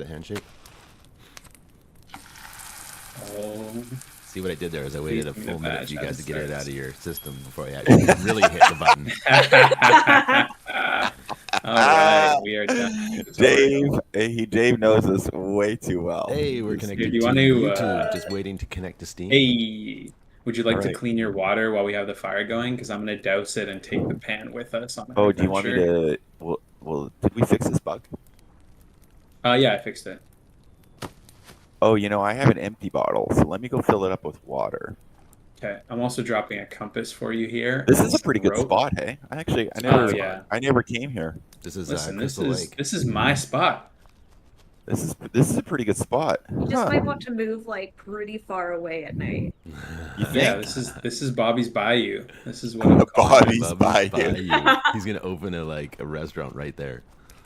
the handshake. Oh, See what I did there is I waited a Please give me full the minute badge for you as guys to it get it out starts. of your system before I actually really hit the button. all right, we are done with the tutorial. Dave knows us way too well. Hey, we're Here, connected do you to want to? YouTube. Just waiting to connect to Steam. Hey, would you like to Alright. clean your water while we have the fire going? Because I'm gonna douse it and take the pan with us on our Oh, do you want me adventure. to? Well, did we fix this bug? Yeah, I fixed it. Oh, I have an empty bottle, so let me go fill it up with water. Okay, I'm also dropping a compass for you here. This and is a some pretty good rope. spot, hey? I Oh yeah. never came here. This is Listen, Crystal Lake. this is my spot. This is a pretty good spot. You just Huh. might want to move like pretty far away at night. You Yeah, think? this is Bobby's Bayou. This is what I'm calling it. Bobby's Bubby's Bayou. Bayou. He's gonna open a restaurant right there.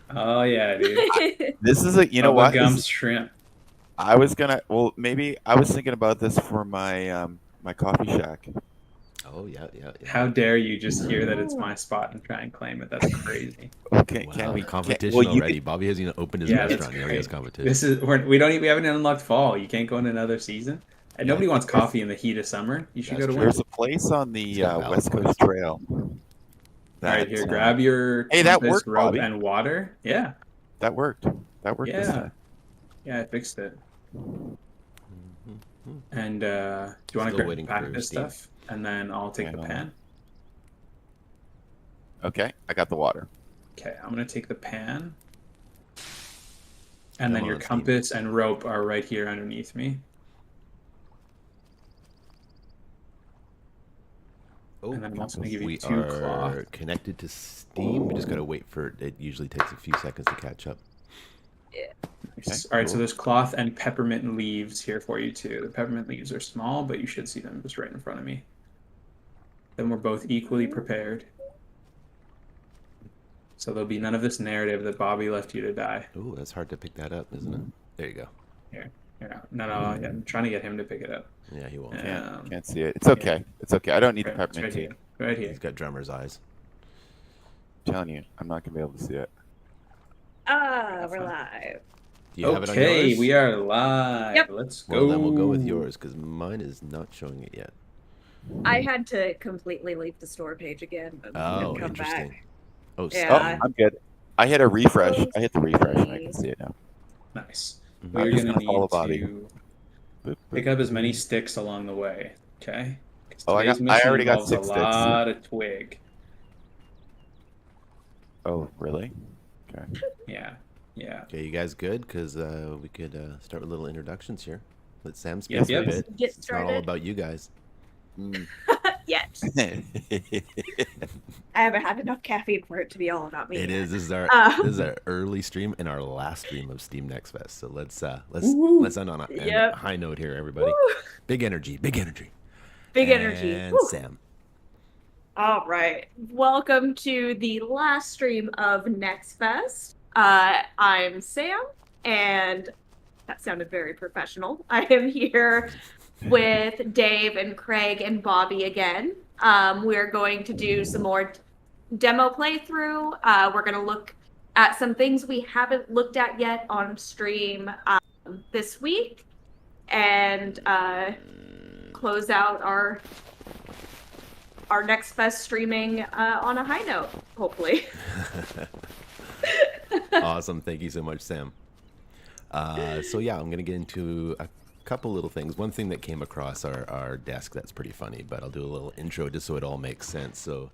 Oh yeah, dude. This is you know Bubba what? Gum's shrimp. I was gonna. Well, maybe I was thinking about this for my my coffee shack. Oh yeah. How dare you just hear that it's my spot and try and claim it? That's crazy. Okay, Wow, can we competition well, you already? Bobby hasn't even opened his Yeah, that's restaurant. Now he has great. competition. This is we haven't unlocked fall. You can't go in another season. And nobody wants coffee in the heat of summer. You should That's go to true. winter. There's a place on the He's got West valid Coast Trail. All right, here, that, grab your Hey, that compass, worked, rope, Bobby. and water. Yeah, That worked. That worked this yeah, time. yeah. I fixed it. Mhm. And do you want Still to waiting pack for this Steam. stuff? And then I'll take the Hang on. pan. Okay, I got the water. Okay, I'm gonna take the pan. And Come then your on, Steam. compass and rope are right here underneath me. Oh, And then I'm also gonna give you we 2 are cloth. connected to Steam. We just gotta wait for it. It usually takes a few seconds to catch up. Nice. All right, so cool. there's cloth and peppermint leaves here for you too. The peppermint leaves are small, but you should see them just right in front of me. Then we're both equally prepared. So there'll be none of this narrative that Bobby left you to die. Oh, that's hard to pick that up, isn't it? There you go. Here, no, yeah, I'm trying to get him to pick it up. Yeah, he won't. Can't see it. It's okay. It's okay. I don't need the Right, it's peppermint right tea. here. Right here. He's got drummer's eyes. I'm telling you, I'm not gonna be able to see it. We're live. Do you have it on Okay, yours? we are live. Yep. Let's go. Well, then we'll go with yours because mine is not showing it yet. I had to completely leave the store page again and Oh, come interesting. back. Oh, Yeah. Oh, I'm good. I hit a refresh. I hit the refresh and I can see it now. Nice. Mhm. We're just gonna gonna follow need Bobby. to Boop, pick boop. up as many sticks along the way. Okay. 'Cause Oh, I today's got- I mission already got involves 6 a sticks. lot of twig. Oh, really? Okay. Yeah. Yeah. Okay, you guys good? Because we could start with little introductions here. Let Sam speak Yep, a yep. bit. Get It's not all started. about you guys. Mm. Yes. I haven't had enough caffeine for it to be all about me. It yet. is. This is our Um, this is our early stream and our last stream of Steam Next Fest. So let's Woo. let's end on a Yep. high note here, everybody. Woo. Big energy, big energy. Big energy. And Woo. Sam. All right. Welcome to the last stream of Next Fest. I'm Sam, and that sounded very professional. I am here with Dave and Craig and Bobby again. We're going to do some more demo playthrough. We're going to look at some things we haven't looked at yet on stream this week, and close out our Next Fest streaming on a high note, hopefully. Awesome. Thank you so much, Sam. So yeah, I'm gonna get into a couple little things. One thing that came across our desk that's pretty funny, but I'll do a little intro just so it all makes sense. So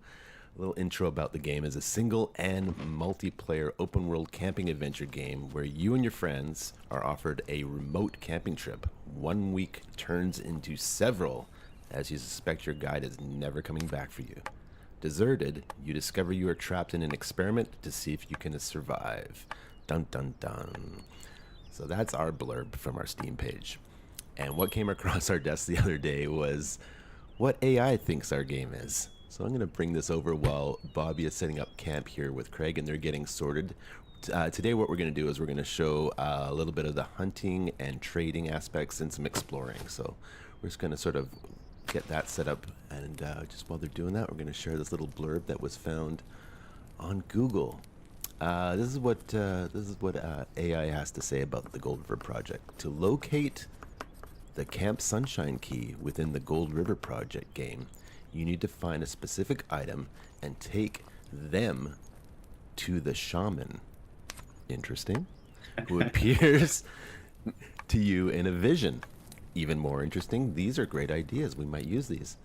a little intro about the game is a single and multiplayer open world camping adventure game where you and your friends are offered a remote camping trip. 1 week turns into several as you suspect your guide is never coming back for you. Deserted, you discover you are trapped in an experiment to see if you can survive. Dun dun dun. So that's our blurb from our Steam page. And what came across our desk the other day was what AI thinks our game is. So I'm going to bring this over while Bobby is setting up camp here with Craig and they're getting sorted. Today what we're going to do is we're going to show a little bit of the hunting and trading aspects and some exploring. So we're just going to sort of get that set up, and just while they're doing that, we're going to share this little blurb that was found on Google. This is what AI has to say about the Gold River project. To locate the Camp Sunshine key within the Gold River project game, you need to find a specific item and take them to the shaman. Interesting. Who appears to you in a vision. Even more interesting, these are great ideas. We might use these.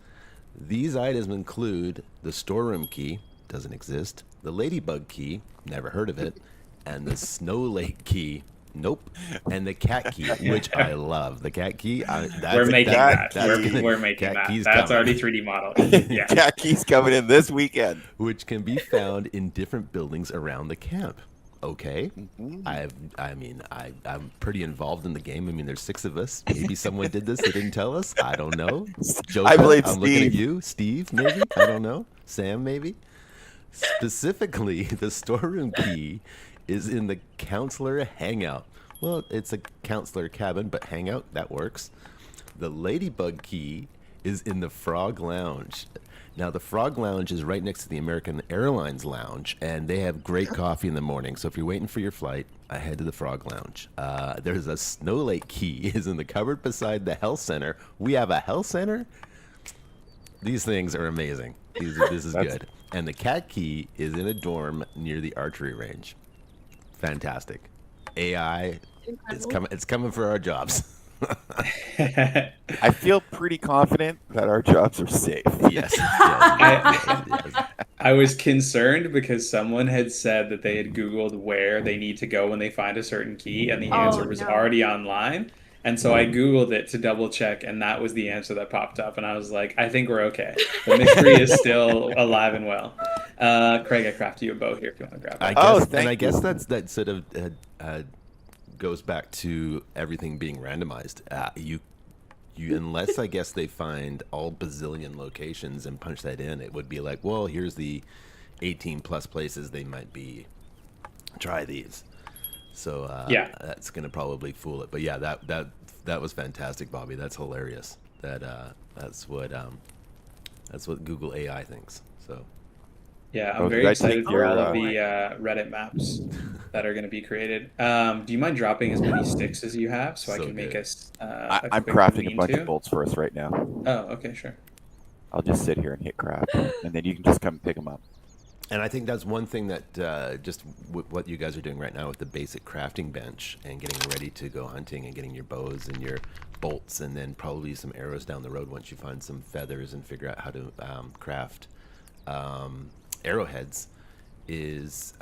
These items include the storeroom key, doesn't exist, the ladybug key, never heard of it, and the snow lake key, nope, and the cat key, which I love. The cat key, We're making that. that's We're making cat that. key's That's coming. already 3D modeled. Yeah. Cat Key's coming in this weekend. Which can be found in different buildings around the camp. Okay, I'm pretty involved in the game. I mean, there's 6 of us. Maybe someone did this. They didn't tell us. I don't know. Joseph, I blame I'm looking at Steve. you, Steve. Maybe I don't know. Sam, maybe. Specifically, the storeroom key is in the counselor hangout. Well, it's a counselor cabin, but hangout that works. The ladybug key is in the Frog Lounge. Now, the Frog Lounge is right next to the American Airlines Lounge, and they have great coffee in the morning. So if you're waiting for your flight, head to the Frog Lounge. There's a Snow Lake key is in the cupboard beside the health center. We have a health center? These things are amazing. This is good. And the cat key is in a dorm near the archery range. Fantastic. AI, it's coming for our jobs. I feel pretty confident that our jobs are safe. Yes. I was concerned because someone had said that they had Googled where they need to go when they find a certain key, and the answer was no. already online. And so I Googled it to double check, and that was the answer that popped up. And I was like, I think we're okay. The mystery is still alive and well. Craig, I crafted you a bow here if you want to grab I it. guess, Oh, and thank I you. guess that sort of goes back to everything being randomized. You unless I guess they find all bazillion locations and punch that in, it would be like, well, here's the 18 plus places they might be. Try these. So Yeah. that's gonna probably fool it. But yeah, that was fantastic, Bobby. That's hilarious. That's what Google AI thinks. So. Yeah, Oh, I'm did very I excited take for your, all of the Reddit maps that are going to be created. Do you mind dropping as many sticks as you have so I So can make good. us I'm crafting a bunch of bolts for us right now. Oh, okay, sure. I'll just sit here and hit craft, and then you can just come and pick them up. And I think that's one thing that just what you guys are doing right now with the basic crafting bench and getting ready to go hunting and getting your bows and your bolts and then probably some arrows down the road once you find some feathers and figure out how to craft arrowheads is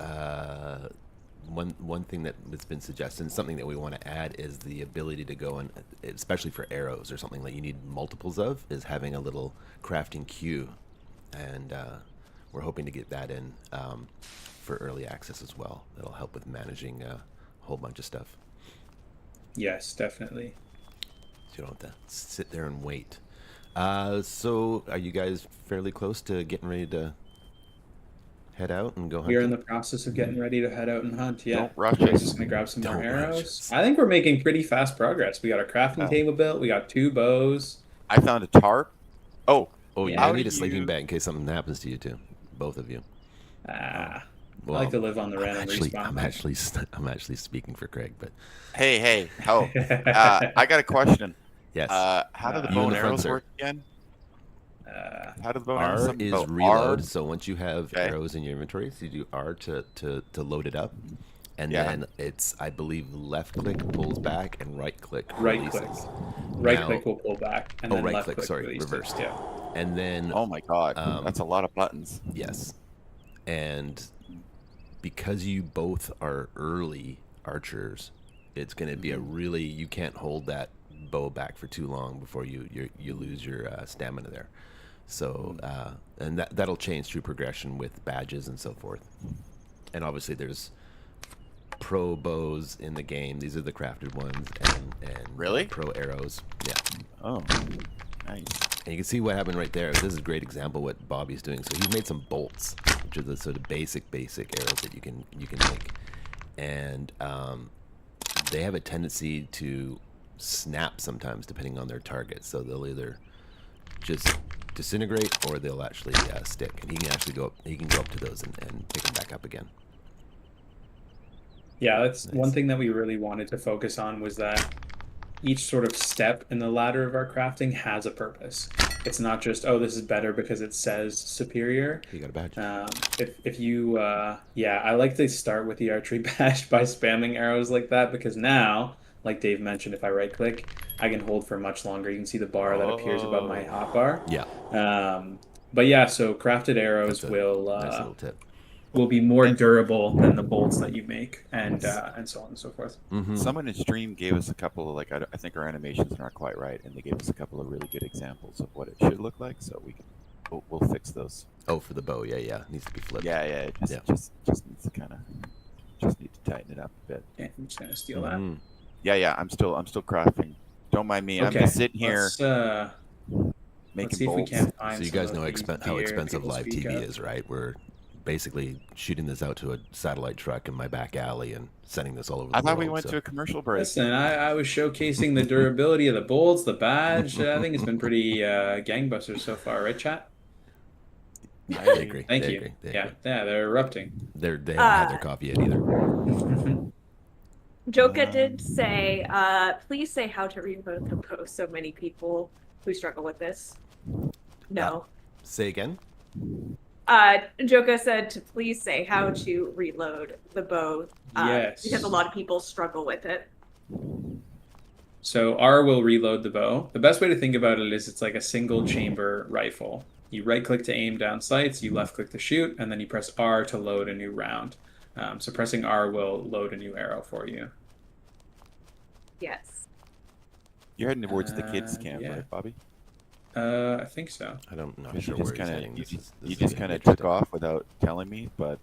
one thing that's been suggested, and something that we want to add is the ability to go and, especially for arrows or something that you need multiples of, is having a little crafting queue, and we're hoping to get that in for early access as well. That'll help with managing a whole bunch of stuff, Yes, definitely. so you don't have to sit there and wait. So are you guys fairly close to getting ready to head out and go hunting? We are in the process of getting ready to head out and hunt. Yeah. Don't rush Grace us. is going to grab some more Don't rush arrows. us. I think we're making pretty fast progress. We got our crafting Oh. table built. We got 2 bows. I found a tarp. Oh, Oh, Yeah. you need do a sleeping you- bag in case something happens to you too, both of you. I Well, like to live on the random respawn. I'm actually speaking for Craig, but hey. Oh, I got a question. yes, How do the You bow in and the front, arrows sir. work again? How do the bow and R arrows? Something is about reload. R? So once you have Okay. arrows in your inventory, so you do R to load it up, and Yeah. then it's, I believe, left click pulls back and right click Right releases. Right Now- click will pull back, and Oh, then right left click, click sorry, releases. reversed. Yeah. And then Oh my god, Um, that's a lot of buttons. yes, and because you both are early archers, it's going to be a really, you can't hold that bow back for too long before you lose your stamina there. So and that'll change through progression with badges and so forth. And obviously there's pro bows in the game. These are the crafted ones, and Really? pro arrows. Yeah. Oh, nice. And you can see what happened right there. This is a great example of what Bobby's doing. So he's made some bolts, which are the sort of basic arrows that you can make, and they have a tendency to snap sometimes depending on their target. So they'll either just disintegrate or they'll actually stick. And he can actually go up. He can go up to those and pick them back up again. Yeah, that's one Nice. thing that we really wanted to focus on was that each sort of step in the ladder of our crafting has a purpose. It's not just, oh, this is better because it says superior. You got a badge. If you yeah, I like to start with the archery badge by spamming arrows like that because now, like Dave mentioned, if I right click, I can hold for much longer. You can see the bar that appears above my hotbar. Yeah, But yeah, so crafted arrows that's a will nice little tip. will be more And- durable than the bolts that you make, and so on and so forth. Mm-hmm. Someone in stream gave us a couple of I think our animations are not quite right, and they gave us a couple of really good examples of what it should look like. So we'll fix those. Oh, for the bow, yeah, needs to be flipped. Yeah, it just Yeah. just needs to just need to tighten it up a bit. Yeah, I'm just gonna steal that. Mhm. Yeah, I'm still crafting. Don't mind me. I'm Okay, just sitting here let's making see if we bolts. can't find. So you some guys of know these how deer expensive people live speak TV of. is, right? We're basically shooting this out to a satellite truck in my back alley and sending this all over the I world. thought we went so. to a commercial break. Listen, I was showcasing the durability of the bolts, the badge. I think it's been pretty gangbusters so far, right, chat? They agree. Thank they you. Agree. They Yeah, agree. yeah, they're erupting. They haven't had their coffee yet either. Joka did say, please say how to reload the post. So many people who struggle with this. No. Say again. Joka said to please say how to reload the bow. Yes. Because a lot of people struggle with it. So R will reload the bow. The best way to think about it is it's like a single chamber rifle. You right click to aim down sights, you left click to shoot, and then you press R to load a new round. So pressing R will load a new arrow for you. Yes. You're heading towards the kids' Uh, camp, yeah. right, Bobby? I think so. I'm not You sure just where he's kind heading. of This is you gonna just kind be of took interesting. off without telling me, but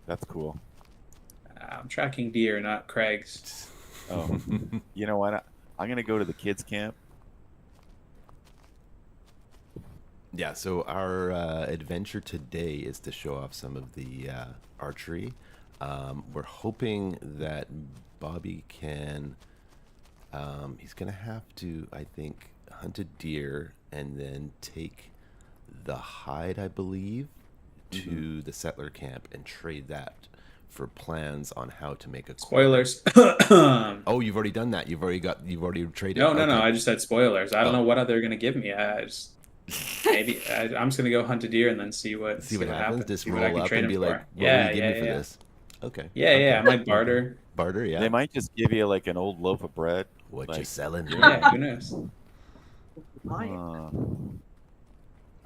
that's cool. I'm tracking deer, not Craig's. Oh, you know what? I'm gonna go to the kids' camp. Yeah, so our adventure today is to show off some of the archery. We're hoping that Bobby can. He's gonna have to, I think, hunt a deer and then take the hide, I believe, to the settler camp and trade that for plans on how to make a. Spoilers. Oh, you've already done that. You've already traded. No, no. Okay. I just said spoilers. I don't Oh. know what they're gonna give me. I'm just gonna go hunt a deer and then see what See what happens. Just see what I roll can up trade and be him like, for. "What Yeah, will you give yeah, me for yeah. this?" Okay. Yeah, okay. yeah. I might barter. Barter, yeah. They might just give you like an old loaf of bread. What you like- selling? Yeah, who knows? Fine.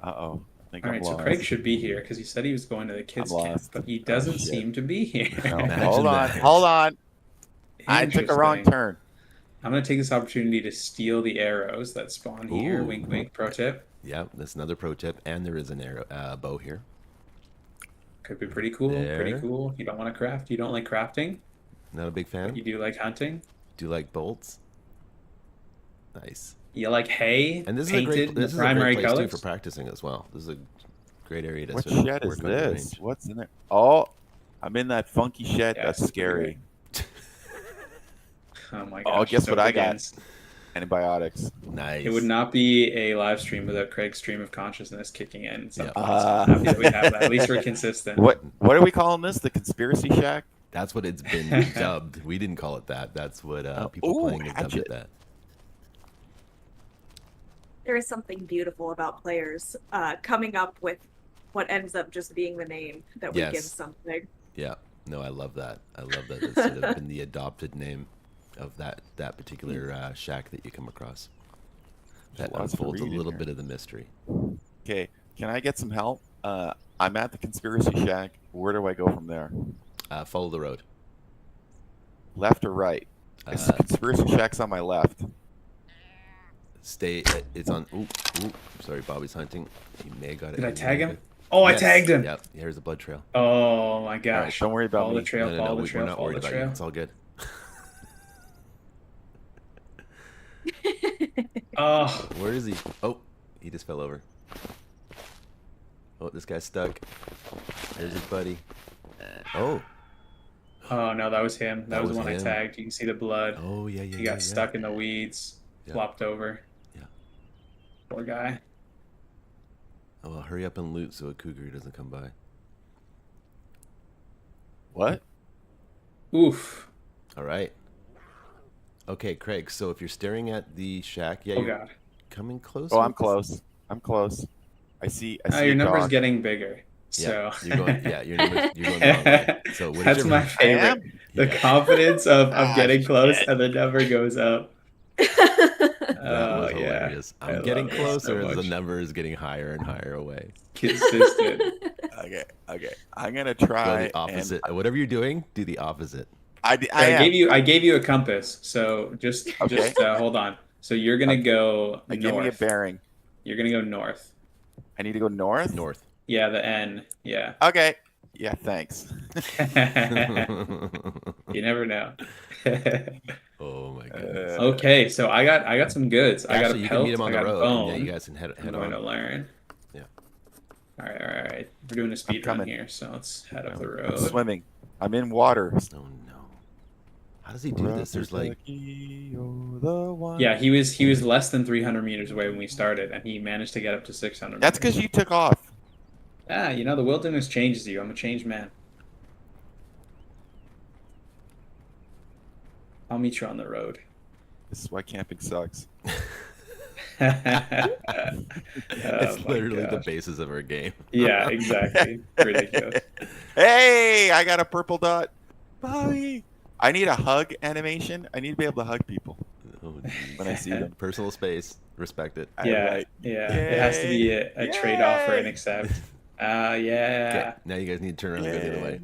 Uh-oh. I think All I'm right, so lost. Craig should be here because he said he was going to the kids' I'm camp, lost. but he Oh, doesn't shit. seem to be here. No, Imagine hold on, that. hold on. I took a wrong Interesting. turn. I'm gonna take this opportunity to steal the arrows that spawn here. Ooh. Wink, wink. Pro tip. Yeah, that's another pro tip. And there is an arrow bow here. Could be pretty cool. Pretty There. cool. You don't want to craft. You don't like crafting. Not a big fan. You do like hunting. Do you like bolts? Nice. You like hay And this is painted a great. in This the is a great primary place colors. too for practicing as well. This is a great area to What sort of shed is work on the this? range. What's in there? Oh, I'm in that funky shed. Yeah, That's it's scary. Oh my Oh, gosh. guess so what I got? begins. Antibiotics. Nice. It would not be a live stream without Craig's stream of consciousness kicking in. At some Yep. point. So I'm happy that we have that. At least we're consistent. What are we calling this? The conspiracy shack? That's what it's been dubbed. We didn't call it that. That's what people Ooh, playing have dubbed it hatchet. that. There is something beautiful about players coming up with what ends up just being the name that we give Yes. something. Yeah. No, I love that. I love that. It's sort of been the adopted name of that particular shack that you come across. That Lots to unfolds a read in little here. bit of the mystery. Okay, can I get some help? I'm at the conspiracy shack. Where do I go from there? Follow the road. Left or right? This conspiracy shack's on my left. Stay. It's on. Ooh, I'm sorry, Bobby's hunting. He may have got it. Did I he may tag have him? it. Oh, I Yes, tagged him. Yep. Here's a blood trail. Oh my gosh. Don't worry about Follow me. the trail. No, Follow the we're trail. not Follow worried the about you. trail. It's all good. Oh, Where is he? Oh, he just fell over. Oh, this guy's stuck. There's his buddy. Oh. oh no, that was him. That That was was the one him. I tagged. You can see the blood. Oh yeah, yeah. He yeah, got stuck in the weeds, Yeah. flopped over. Yeah. Poor guy. Oh, well, hurry up and loot so a cougar doesn't come by. What? Oof. All right. Okay, Craig. So if you're staring at the shack, yeah, Oh you're god. coming close. Oh, I'm close. I'm close. I see Your a number's dog. getting bigger. Yeah, So you're going. Yeah, your numbers. You're going the wrong way. So what is that's your? my I favorite. am? The Yeah. confidence of Ah, getting close shit. and the number goes up. That was Yeah. hilarious. I I'm getting love it so closer as the much. number is getting higher and higher away. Consistent. Okay. I'm gonna Go try the opposite. Whatever you're doing, do the opposite. I I am. gave you a compass, so just Okay. hold on. So you're gonna Okay. go Give me a north. bearing. You're gonna go north. I need to go north. North. Yeah, the N. Yeah. Okay. Yeah. Thanks. You never know. Oh my goodness. Okay, so I got some goods. I got Actually, a you can meet pelt. him on I the got a road. And bone. yeah, you guys can head I'm going to on. learn. Yeah. All right. We're doing a speed run coming. here, so let's head up the I'm road. swimming. I'm in water. Oh no. How does he do this? There's like. Yeah, he was less than 300 meters away when we started, and he managed to get up to 600. That's meters. because you took off. The wilderness changes you. I'm a changed man. I'll meet you on the road. This is why camping sucks. It's my literally the gosh. basis of our game. Yeah, exactly. Ridiculous. Hey, I got a purple dot. Bobby. I need a hug animation. I need to be able to hug people Oh, geez. when I see them. Personal space. Respect it. Yeah, Right. yeah. It has to be a trade-off for an Yay. accept. Okay. Yeah. Now you guys need to turn around and go the other way.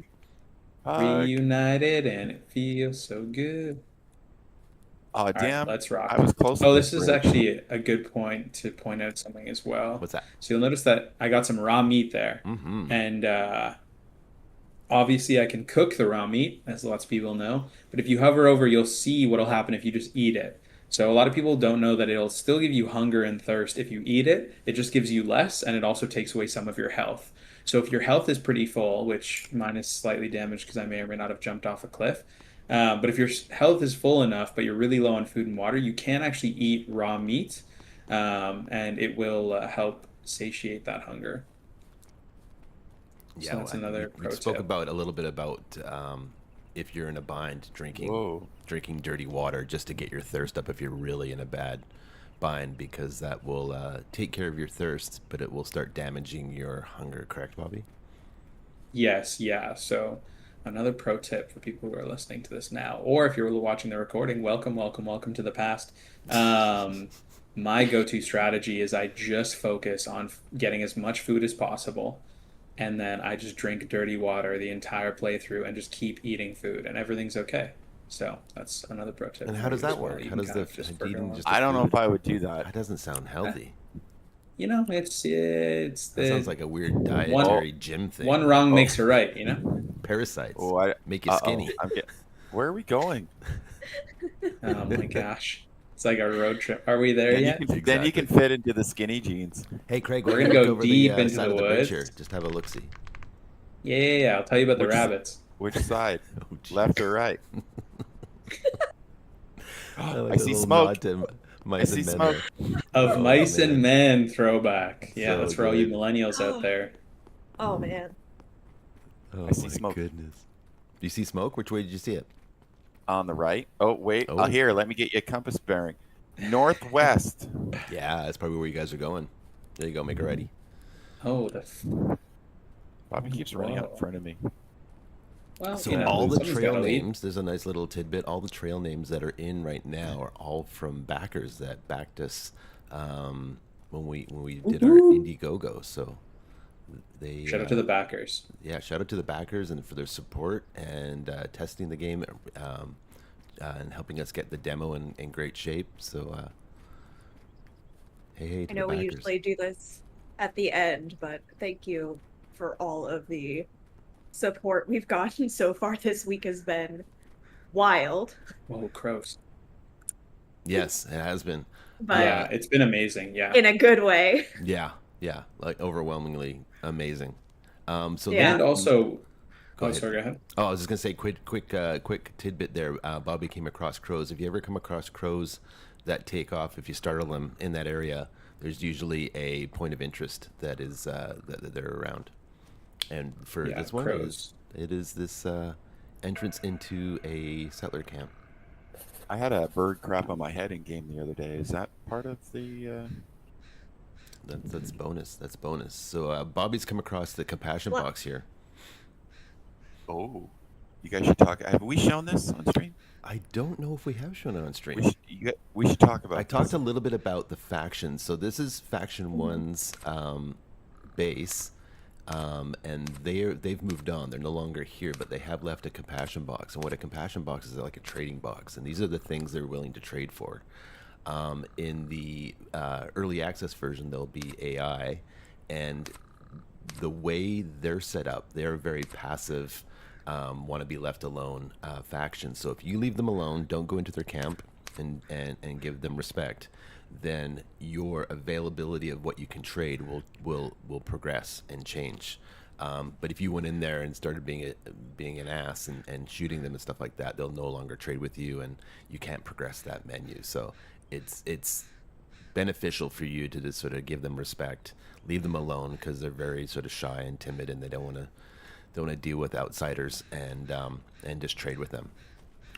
Hug. Reunited and it feels so good. Oh, All right, damn. let's rock. I was close. Oh, to this the is bridge. actually a good point to point out something as well. What's that? So you'll notice that I got some raw meat there. Mm-hmm. And obviously I can cook the raw meat, as lots of people know. But if you hover over, you'll see what'll happen if you just eat it. So a lot of people don't know that it'll still give you hunger and thirst if you eat it. It just gives you less, and it also takes away some of your health. So if your health is pretty full, which mine is slightly damaged because I may or may not have jumped off a cliff, but if your health is full enough, but you're really low on food and water, you can actually eat raw meat, and it will help satiate that hunger. Yeah, that's another we pro spoke tip. about a little bit about if you're in a bind, Whoa. drinking dirty water just to get your thirst up if you're really in a bad bind, because that will take care of your thirst, but it will start damaging your hunger. Correct, Bobby? Yes, yeah. So another pro tip for people who are listening to this now, or if you're watching the recording, welcome to the past. My go-to strategy is I just focus on getting as much food as possible, and then I just drink dirty water the entire playthrough and just keep eating food, and everything's okay. So that's another pro tip. And for how does you as that well. work? You How can does kind the of just eating forgo just it. I don't know food? if I would do that. That doesn't sound healthy. It's That sounds like a weird dietary gym thing. one wrong makes a right, you know. Parasites Oh, I make you uh-oh. skinny. Where are we going? Oh my gosh, it's like a road trip. Are we there Then yet? you can, then you can fit into the skinny jeans. Hey, Craig, We're we're gonna gonna go over deep the into side the of the bridge woods. here. Just have a look-see. Yeah. I'll tell you about the Which is- rabbits. Which side? Oh, geez. Left or right? like I a see little smoke. nod to I mice see and men smoke. there. Of Oh, mice man. and men throwback. Yeah, So that's for all you good. millennials out there. Oh man. Oh, I see my smoke. goodness. Do you see smoke? Which way did you see it? On the right. Oh, wait. Oh. Here, let me get you a compass bearing. Northwest. Yeah, that's probably where you guys are going. There you go. Make it ready. Oh, Bobby keeps running out in Whoa. front of me. well, So all the somebody's trail gotta lead. names, there's a nice little tidbit. All the trail names that are in right now are all from backers that backed us when we did our Indiegogo. So they Shout out to the backers. yeah, shout out to the backers and for their support and testing the game and helping us get the demo in great shape. So hey, to I know the we backers. usually do this at the end, but thank you for all of the support we've gotten so far. This week has been wild, Whoa, crows. Yes, it has been. but Yeah, it's been amazing. Yeah. in a good way. Yeah, like overwhelmingly amazing. So Yeah. And also, Go ahead. sorry, go ahead. Oh, I was just gonna say, quick tidbit there. Bobby came across crows. If you ever come across crows that take off, if you startle them in that area, there's usually a point of interest that is that they're around. And for Yeah, this one, crows. it is this entrance into a settler camp. I had a bird crap on my head in game the other day. Is that part of the? That's bonus. That's bonus. So Bobby's come across the compassion What? box here. Oh, you guys should talk. Have we shown this on stream? I don't know if we have shown it on stream. We should talk about. I talked this. a little bit about the factions. So this is Faction One's base, and they've moved on. They're no longer here, but they have left a compassion box. And what a compassion box is, like a trading box, and these are the things they're willing to trade for. In the early access version, there'll be AI, and the way they're set up, they're very passive, want to be left alone faction. So if you leave them alone, don't go into their camp, and give them respect, then your availability of what you can trade will progress and change. But if you went in there and started being an ass and shooting them and stuff like that, they'll no longer trade with you, and you can't progress that menu. So it's beneficial for you to just sort of give them respect, leave them alone because they're very sort of shy and timid, and they don't want to deal with outsiders, and just trade with them.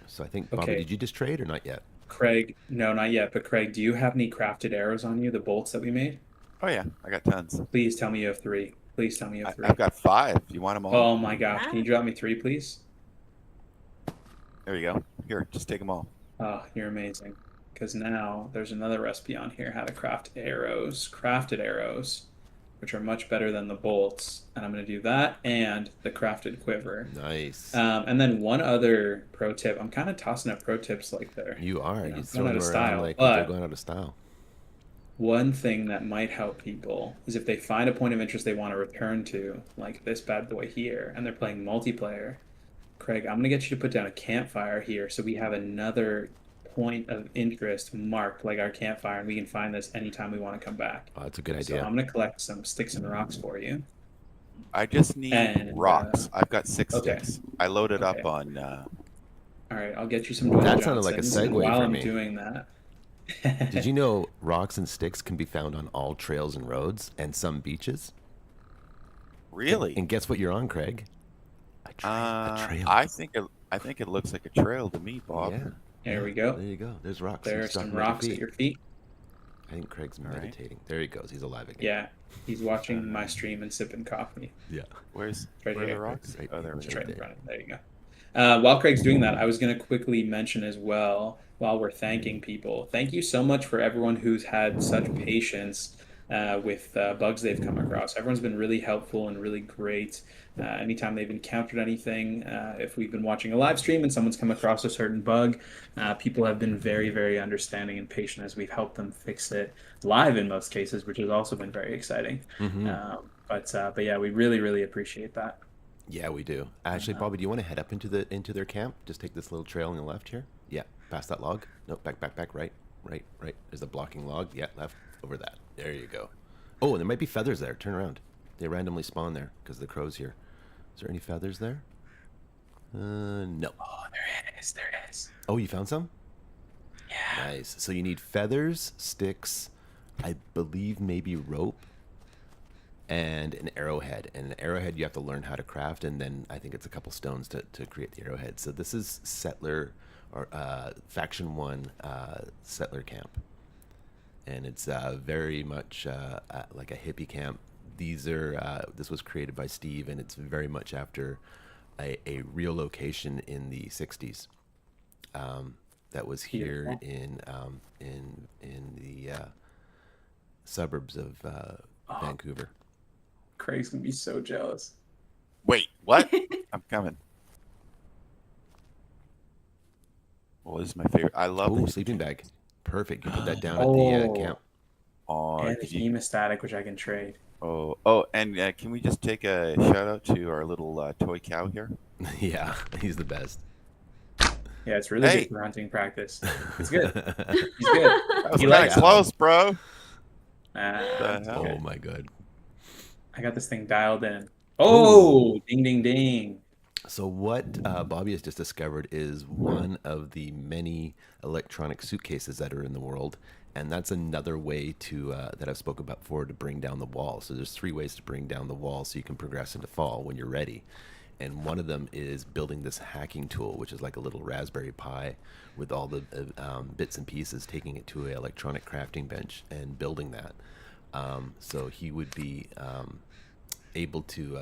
So I think, Bobby, Okay. did you just trade or not yet? Craig, no, not yet. But Craig, do you have any crafted arrows on you? The bolts that we made? Oh yeah, I got tons. Please tell me you have 3. Please tell me you have 3. I've got 5. You want them all? Oh my gosh! Can you drop me 3, please? There you go. Here, just take them all. Oh, you're amazing. Because now there's another recipe on here: how to craft arrows, crafted arrows, which are much better than the bolts. And I'm going to do that and the crafted quiver. Nice. And then one other pro tip. I'm kind of tossing up pro tips like they're You are. you know, You going throw out them of around style, like but- they're going out of style. one thing that might help people is if they find a point of interest they want to return to, like this bad boy here, and they're playing multiplayer. Craig, I'm going to get you to put down a campfire here so we have another point of interest marked like our campfire, and we can find this anytime we want to come back. Oh, that's a good So idea. I'm going to collect some sticks and rocks for you. I just need And, rocks. I've got 6 okay. sticks. I loaded Okay. up on. All right, I'll get you some Dwayne That sounded like a Johnsons, and segue while for I'm me. doing that. Did you know rocks and sticks can be found on all trails and roads and some beaches? Really? And guess what you're on, Craig? A trail. I think it looks like a trail to me, Bob. Yeah. There we go. There you go. There's rocks. There are He's some dropping rocks at your feet. I think Craig's All right. meditating. There he goes. He's alive again. Yeah, he's watching my stream and sipping coffee. Yeah. Where's Right where are the here. rocks? Right Oh, there we Just go. right in front of him. There you go. While Craig's doing that, I was going to quickly mention as well, while we're thanking people, thank you so much for everyone who's had such patience with bugs they've come across. Everyone's been really helpful and really great. Anytime they've encountered anything, if we've been watching a live stream and someone's come across a certain bug, people have been very, very understanding and patient as we've helped them fix it live in most cases, which has also been very exciting. Mhm. But yeah, we really, really appreciate that. Yeah, we do. Actually, Bobby, do you want to head up into their camp? Just take this little trail on the left here. Yeah, past that log. No, back, right. There's a blocking log. Yeah, left, over that. There you go. Oh, and there might be feathers there. Turn around. They randomly spawn there because the crow's here. Is there any feathers there? No. Oh, there is. There is. Oh, you found some? Yeah. Nice. So you need feathers, sticks, I believe maybe rope, and an arrowhead. And an arrowhead you have to learn how to craft, and then I think it's a couple stones to create the arrowhead. So this is Settler, or Faction 1 Settler Camp. And it's very much like a hippie camp. This was created by Steve, and it's very much after a real location in the 60s. That was here Beautiful. in the suburbs of Vancouver. Craig's gonna be so jealous. Wait, what? I'm coming. Well, this is my favorite. I love Oh, this. sleeping bag. Perfect. You put that down at the camp. Oh, And did the you- hemostatic, which I can trade. and can we just take a shout out to our little toy cow here? Yeah, he's the best. Yeah, it's really Hey. good for hunting practice. It's good. He's good. That was He kind likes of it. close, bro. Uh, The hell? okay. Oh my god. I got this thing dialed in. Oh, ding, ding, ding. So what Bobby has just discovered is one of the many electronic suitcases that are in the world, and that's another way to that I've spoken about before, to bring down the wall. So there's 3 ways to bring down the wall so you can progress into fall when you're ready. and one of them is building this hacking tool, which is like a little Raspberry Pi with all the bits and pieces, taking it to an electronic crafting bench and building that. So he would be able to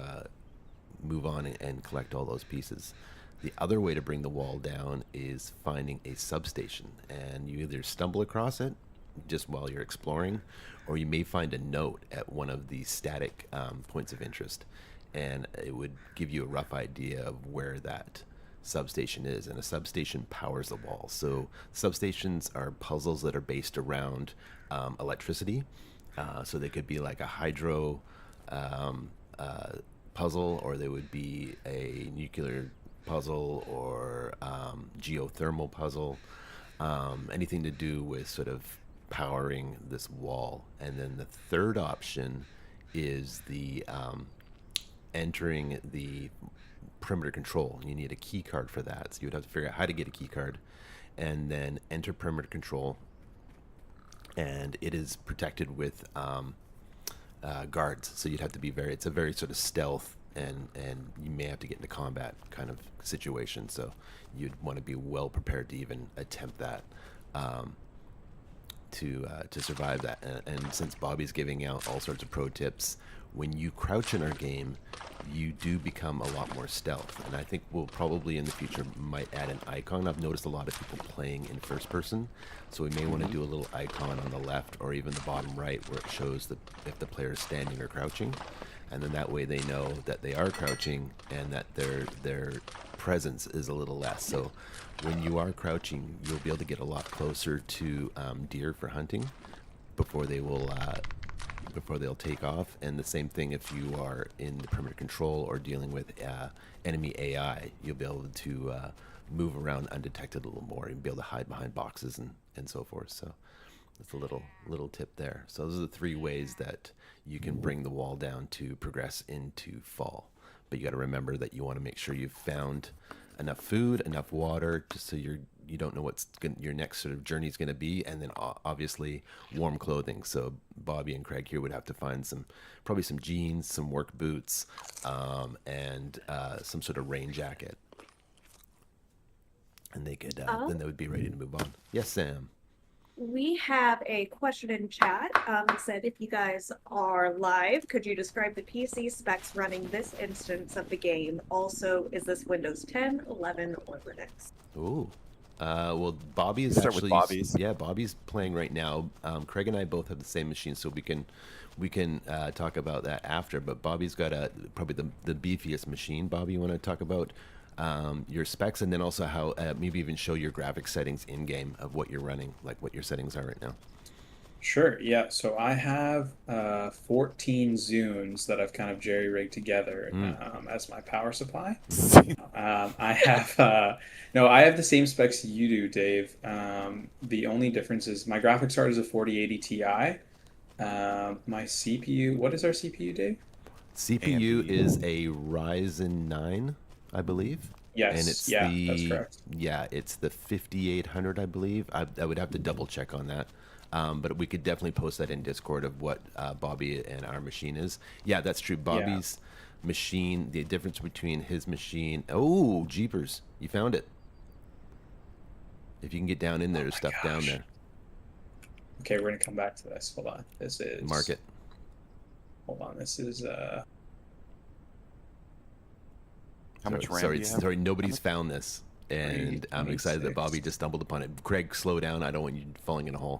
move on and collect all those pieces. The other way to bring the wall down is finding a substation, and you either stumble across it just while you're exploring, or you may find a note at one of the static points of interest, and it would give you a rough idea of where that substation is. And a substation powers the wall. So substations are puzzles that are based around electricity. So they could be like a hydro puzzle, or they would be a nuclear puzzle, or geothermal puzzle, anything to do with sort of powering this wall. And then the third option is the entering the perimeter control. You need a key card for that, so you would have to figure out how to get a key card and then enter perimeter control, and it is protected with guards, so you'd have to be it's a very sort of stealth, and you may have to get into combat kind of situation, so you'd want to be well prepared to even attempt that, to survive that. And since Bobby's giving out all sorts of pro tips, when you crouch in our game, you do become a lot more stealth. And I think we'll probably in the future might add an icon. I've noticed a lot of people playing in first person, so we may want to do a little icon on the left or even the bottom right where it shows if the player is standing or crouching, and then that way they know that they are crouching and that their presence is a little less. So when you are crouching, you'll be able to get a lot closer to deer for hunting before they'll take off. And the same thing if you are in the perimeter control or dealing with enemy AI, you'll be able to move around undetected a little more and be able to hide behind boxes and so forth. So that's a little tip there. So those are the three ways that you can bring the wall down to progress into fall. But you got to remember that you want to make sure you've found enough food, enough water, just so you don't know your next sort of journey is going to be, and then obviously warm clothing. So Bobby and Craig here would have to find probably some jeans, some work boots, and some sort of rain jacket, and they could then they would be ready to move on. Yes, Sam. We have a question in chat. It said, if you guys are live, could you describe the PC specs running this instance of the game? Also, is this Windows 10, 11, or Linux? Ooh. Well, Bobby is Start actually with Bobby's. Yeah, Bobby's playing right now. Craig and I both have the same machine, so we can talk about that after. But Bobby's got probably the beefiest machine. Bobby, you want to talk about your specs, and then also how maybe even show your graphic settings in game of what you're running, like what your settings are right now. Sure, yeah. So I have 14 Zunes that I've kind of jerry-rigged together as my power supply. I have I have the same specs you do, Dave. The only difference is my graphics card is a 4080 Ti. My CPU, what is our CPU, Dave? CPU is a Ryzen 9, I believe. Yes, and it's that's correct. Yeah, it's the 5800, I believe. I would have to double check on that. But we could definitely post that in Discord of what Bobby and our machine is. Yeah, that's true. Bobby's machine, the difference between his machine. Oh, jeepers. You found it. If you can get down in there, there's stuff down there. Okay, we're going to come back to this. Hold on. This is... Mark it. Hold on. This is... How much RAM do you have? Sorry, nobody's found this. And I'm excited that Bobby just stumbled upon it. Craig, slow down. I don't want you falling in a hole.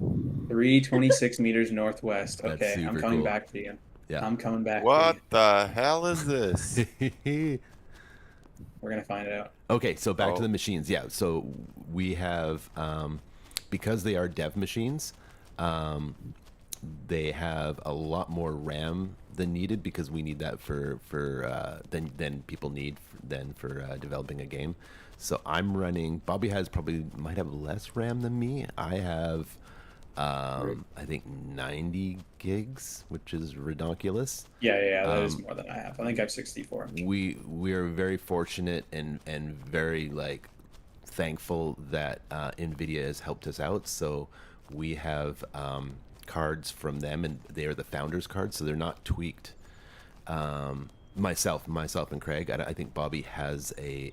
326 meters northwest. That's Okay, I'm super coming cool. back to you. Yeah. I'm coming back What to the hell is this? you. We're going to find out. Okay, so back to Oh. the machines. Yeah, so we have, because they are dev machines, they have a lot more RAM than needed, because we need that than people need for developing a game. So I'm running. Bobby might have less RAM than me. I have, I think 90 gigs, which is ridiculous. Yeah, that is more than I have. I think I have 64. We are very fortunate and very thankful that NVIDIA has helped us out. So we have cards from them, and they are the founders cards, so they're not tweaked Myself and Craig. I think Bobby has a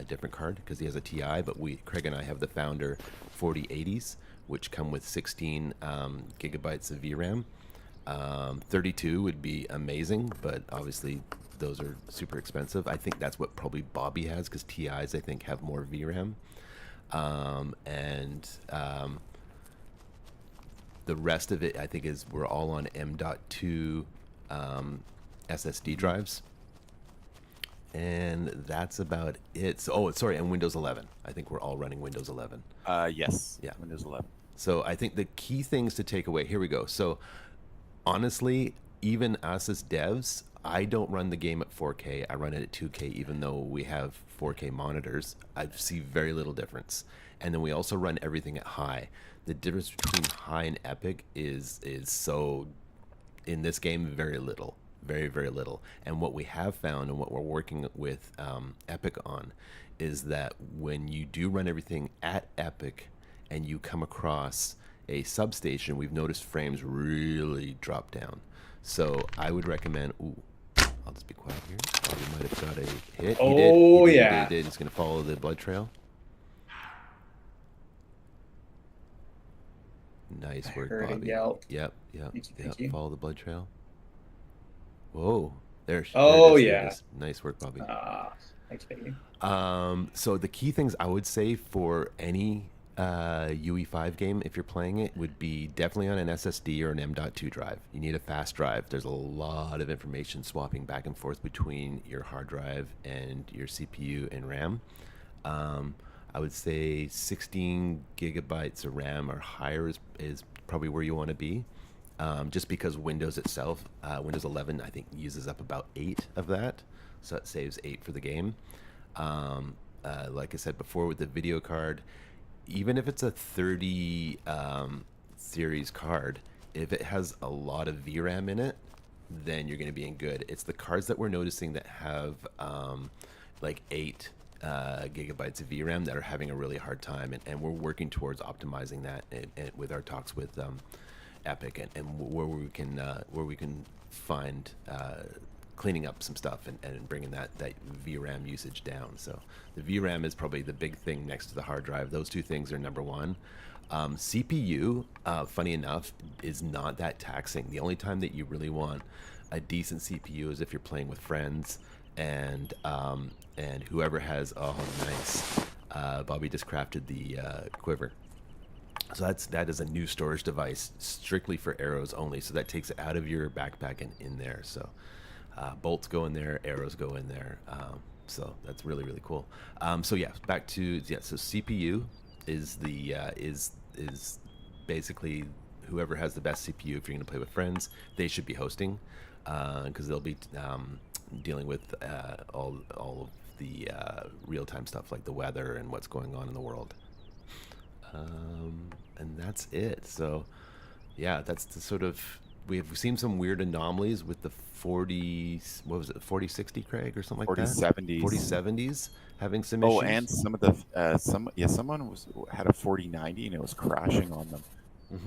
different card because he has a TI, but Craig and I have the Founder 4080s, which come with 16 gigabytes of VRAM. 32 would be amazing, but obviously those are super expensive. I think that's what probably Bobby has because TIs I think have more VRAM, and the rest of it I think is we're all on M.2 SSD drives, and that's about it. So, and Windows 11. I think we're all running Windows 11. Yes. Yeah. Windows 11. So I think the key things to take away. Here we go. So honestly, even us as devs, I don't run the game at 4K. I run it at 2K, even though we have 4K monitors. I see very little difference. And then we also run everything at high. The difference between high and epic is so, in this game, very little. Very, very little. And what we have found and what we're working with Epic on is that when you do run everything at Epic and you come across a substation, we've noticed frames really drop down. So I would recommend... Ooh, I'll just be quiet here. Oh, we might have got a hit. Oh, He did. yeah. He did. He's going to follow the blood trail. Nice I work, heard a Bobby. yelp. Yep. Thank you. Follow the blood trail. Whoa. There Oh, it is, there yeah. it is. Nice work, Bobby. Thanks, baby. So the key things I would say for any UE5 game, if you're playing it, would be definitely on an SSD or an M.2 drive. You need a fast drive. There's a lot of information swapping back and forth between your hard drive and your CPU and RAM. I would say 16 gigabytes of RAM or higher is probably where you want to be. Just because Windows itself, Windows 11, I think uses up about 8 of that. So it saves 8 for the game. Like I said before with the video card, even if it's a 30 series card, if it has a lot of VRAM in it, then you're going to be in good. It's the cards that we're noticing that have like 8 gigabytes of VRAM that are having a really hard time, and we're working towards optimizing that and with our talks with Epic and where we can find cleaning up some stuff and bringing that VRAM usage down. So the VRAM is probably the big thing next to the hard drive. Those two things are number one. CPU, funny enough, is not that taxing. The only time that you really want a decent CPU is if you're playing with friends and whoever has, oh nice, Bobby just crafted the quiver. So that is a new storage device strictly for arrows only. So that takes it out of your backpack and in there. So bolts go in there, arrows go in there. So that's really, really cool. So yeah, back to so CPU is the is basically whoever has the best CPU. If you're going to play with friends, they should be hosting because they'll be dealing with all of the real-time stuff like the weather and what's going on in the world. And that's it. So yeah, that's the sort of, we've seen some weird anomalies with the 4060, Craig, or something like that? 4070s. 4070s having some issues. Oh, and some of the someone had a 4090 and it was crashing on them.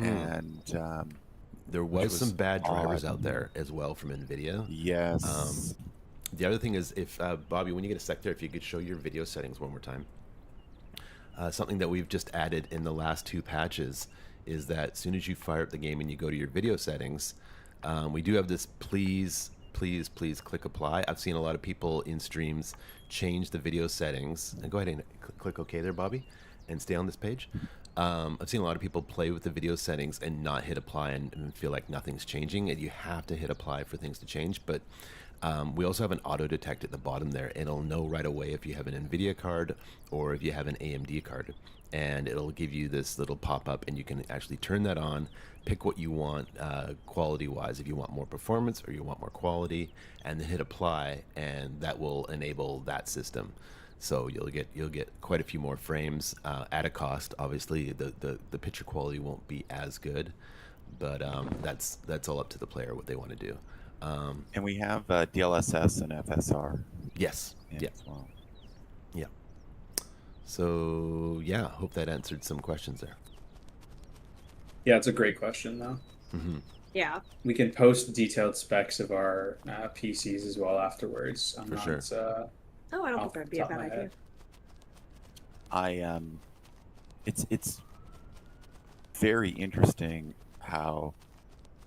And there was some bad drivers odd. out there as well from NVIDIA. Yes. The other thing is, if Bobby, when you get a sec there, if you could show your video settings one more time. Something that we've just added in the last 2 patches is that as soon as you fire up the game and you go to your video settings, we do have this please click apply. I've seen a lot of people in streams change the video settings. And go ahead and click OK there, Bobby, and stay on this page. I've seen a lot of people play with the video settings and not hit apply and feel like nothing's changing, and you have to hit apply for things to change. But we also have an auto detect at the bottom there. It'll know right away if you have an NVIDIA card or if you have an AMD card, and it'll give you this little pop-up, and you can actually turn that on, pick what you want quality-wise, if you want more performance or you want more quality, and then hit apply, and that will enable that system. So you'll get quite a few more frames at a cost. Obviously, the picture quality won't be as good, but that's all up to the player what they want to do. And we have DLSS and FSR. Yes. Yeah. As well. Yeah. So yeah, hope that answered some questions there. Yeah, it's a great question though. Yeah. We can post detailed specs of our PCs as well afterwards. I'm For not, sure. Oh, I don't off think that'd the be a top of bad my idea. head. It's very interesting how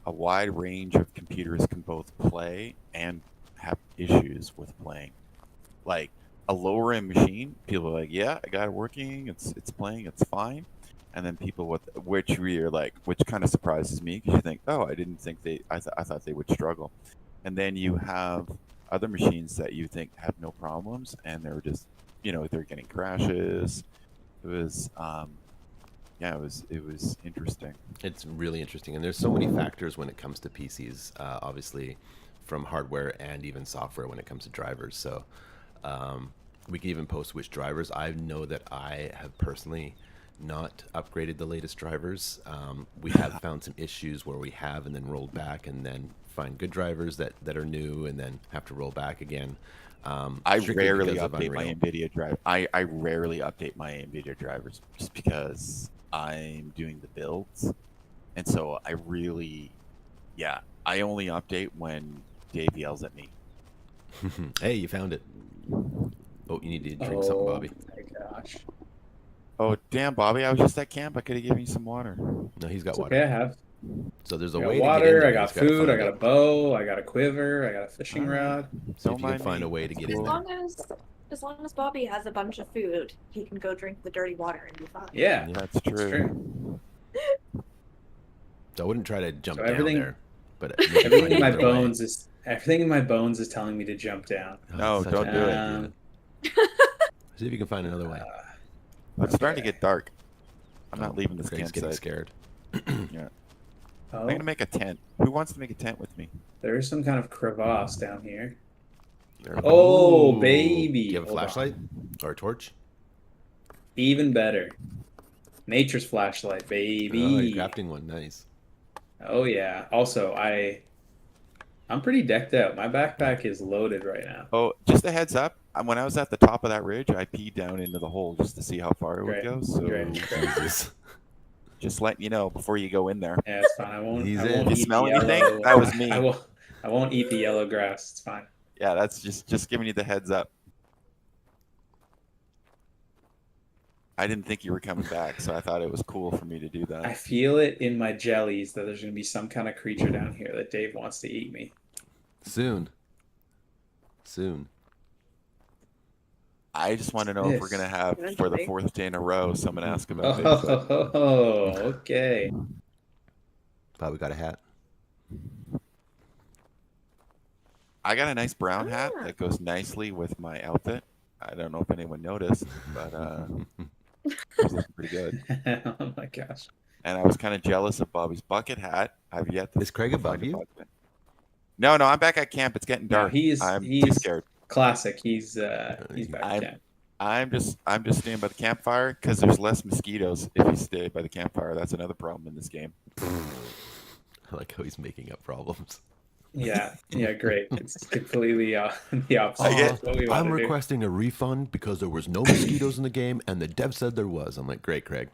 a wide range of computers can both play and have issues with playing. Like a lower end machine, people are like, yeah, I got it working, it's playing, it's fine. And then people with which we are like, which kind of surprises me because you think, oh, I didn't think I thought they would struggle. And then you have other machines that you think have no problems, and they're just, they're getting crashes. It was, yeah, it was interesting. It's really interesting, and there's so many factors when it comes to PCs. Obviously, from hardware and even software when it comes to drivers. So we can even post which drivers. I know that I have personally not upgraded the latest drivers. We have found some issues where we have and then rolled back and then find good drivers that are new and then have to roll back again. I strictly rarely because of update my Unreal. NVIDIA drive. I rarely update my NVIDIA drivers just because I'm doing the builds. And so I really, yeah, I only update when Dave yells at me. Hey, you found it. Oh, you need to drink something, Bobby. My gosh. Oh, damn, Bobby, I was just at camp. I could have given you some water. No, he's got It's water. okay, I have. So there's a I got way to get in water, there. I got He's gotta food, I find got a it. bow, I got a quiver, I got a fishing All right. rod. So Don't if you can mind find me. a way to That's get in cool. there. As long as Bobby has a bunch of food, he can go drink the dirty water and be fine. Yeah. Yeah. That's true. true. So I wouldn't try to jump So down everything- there. But maybe find Everything in my another way. bones is telling me to jump down. Oh, No, it's such a don't good do it. idea. See if you can find another way. It's starting to Okay. get dark. I'm Oh, not leaving this Craig's getting campsite. scared. Yeah. Oh, I'm gonna make a tent. Who wants to make a tent with me? there is some kind of crevasse down here. There. Oh, Ooh. baby. Do you have a Hold on. flashlight or a torch? Even better. Nature's flashlight, Oh, baby. you're crafting one. Nice. Oh yeah. Also, I'm pretty decked out. My backpack is loaded right now. Oh, just a heads up. When I was at the top of that ridge, I peed down into the hole just to see how far it would Great. go. So Great. Jesus. just letting you know before you go in there. Yeah, it's fine. I won't. He's I in. won't You eat smell the anything? yellow- That was me. I won't eat the yellow grass. It's fine. Yeah, that's just giving you the heads up. I didn't think you were coming back, so I thought it was cool for me to do I that. feel it in my jellies that there's gonna be some kind of creature down here that Dave wants to eat me. Soon. I just want to know if we're Yes. gonna have for the Eventually. 4th day in a row someone ask about Bigfoot. Oh, okay. Probably got a hat. I got a nice brown hat Ah. that goes nicely with my outfit. I don't know if anyone noticed, but it's looking pretty good. Oh my gosh. And I was kind of jealous of Bobby's bucket hat. I've yet to Is Craig find above a you? bucket. No, I'm back at camp. It's getting No, dark. he's- I'm too he's- scared. Classic. He's back I'm- again. I'm just staying by the campfire because there's less mosquitoes if you stay by the campfire. That's another problem in this game. I like how he's making up problems. Yeah, great. It's completely the opposite. I get- of what we want I'm to do. requesting a refund because there was no mosquitoes in the game and the dev said there was. I'm like, great, Craig.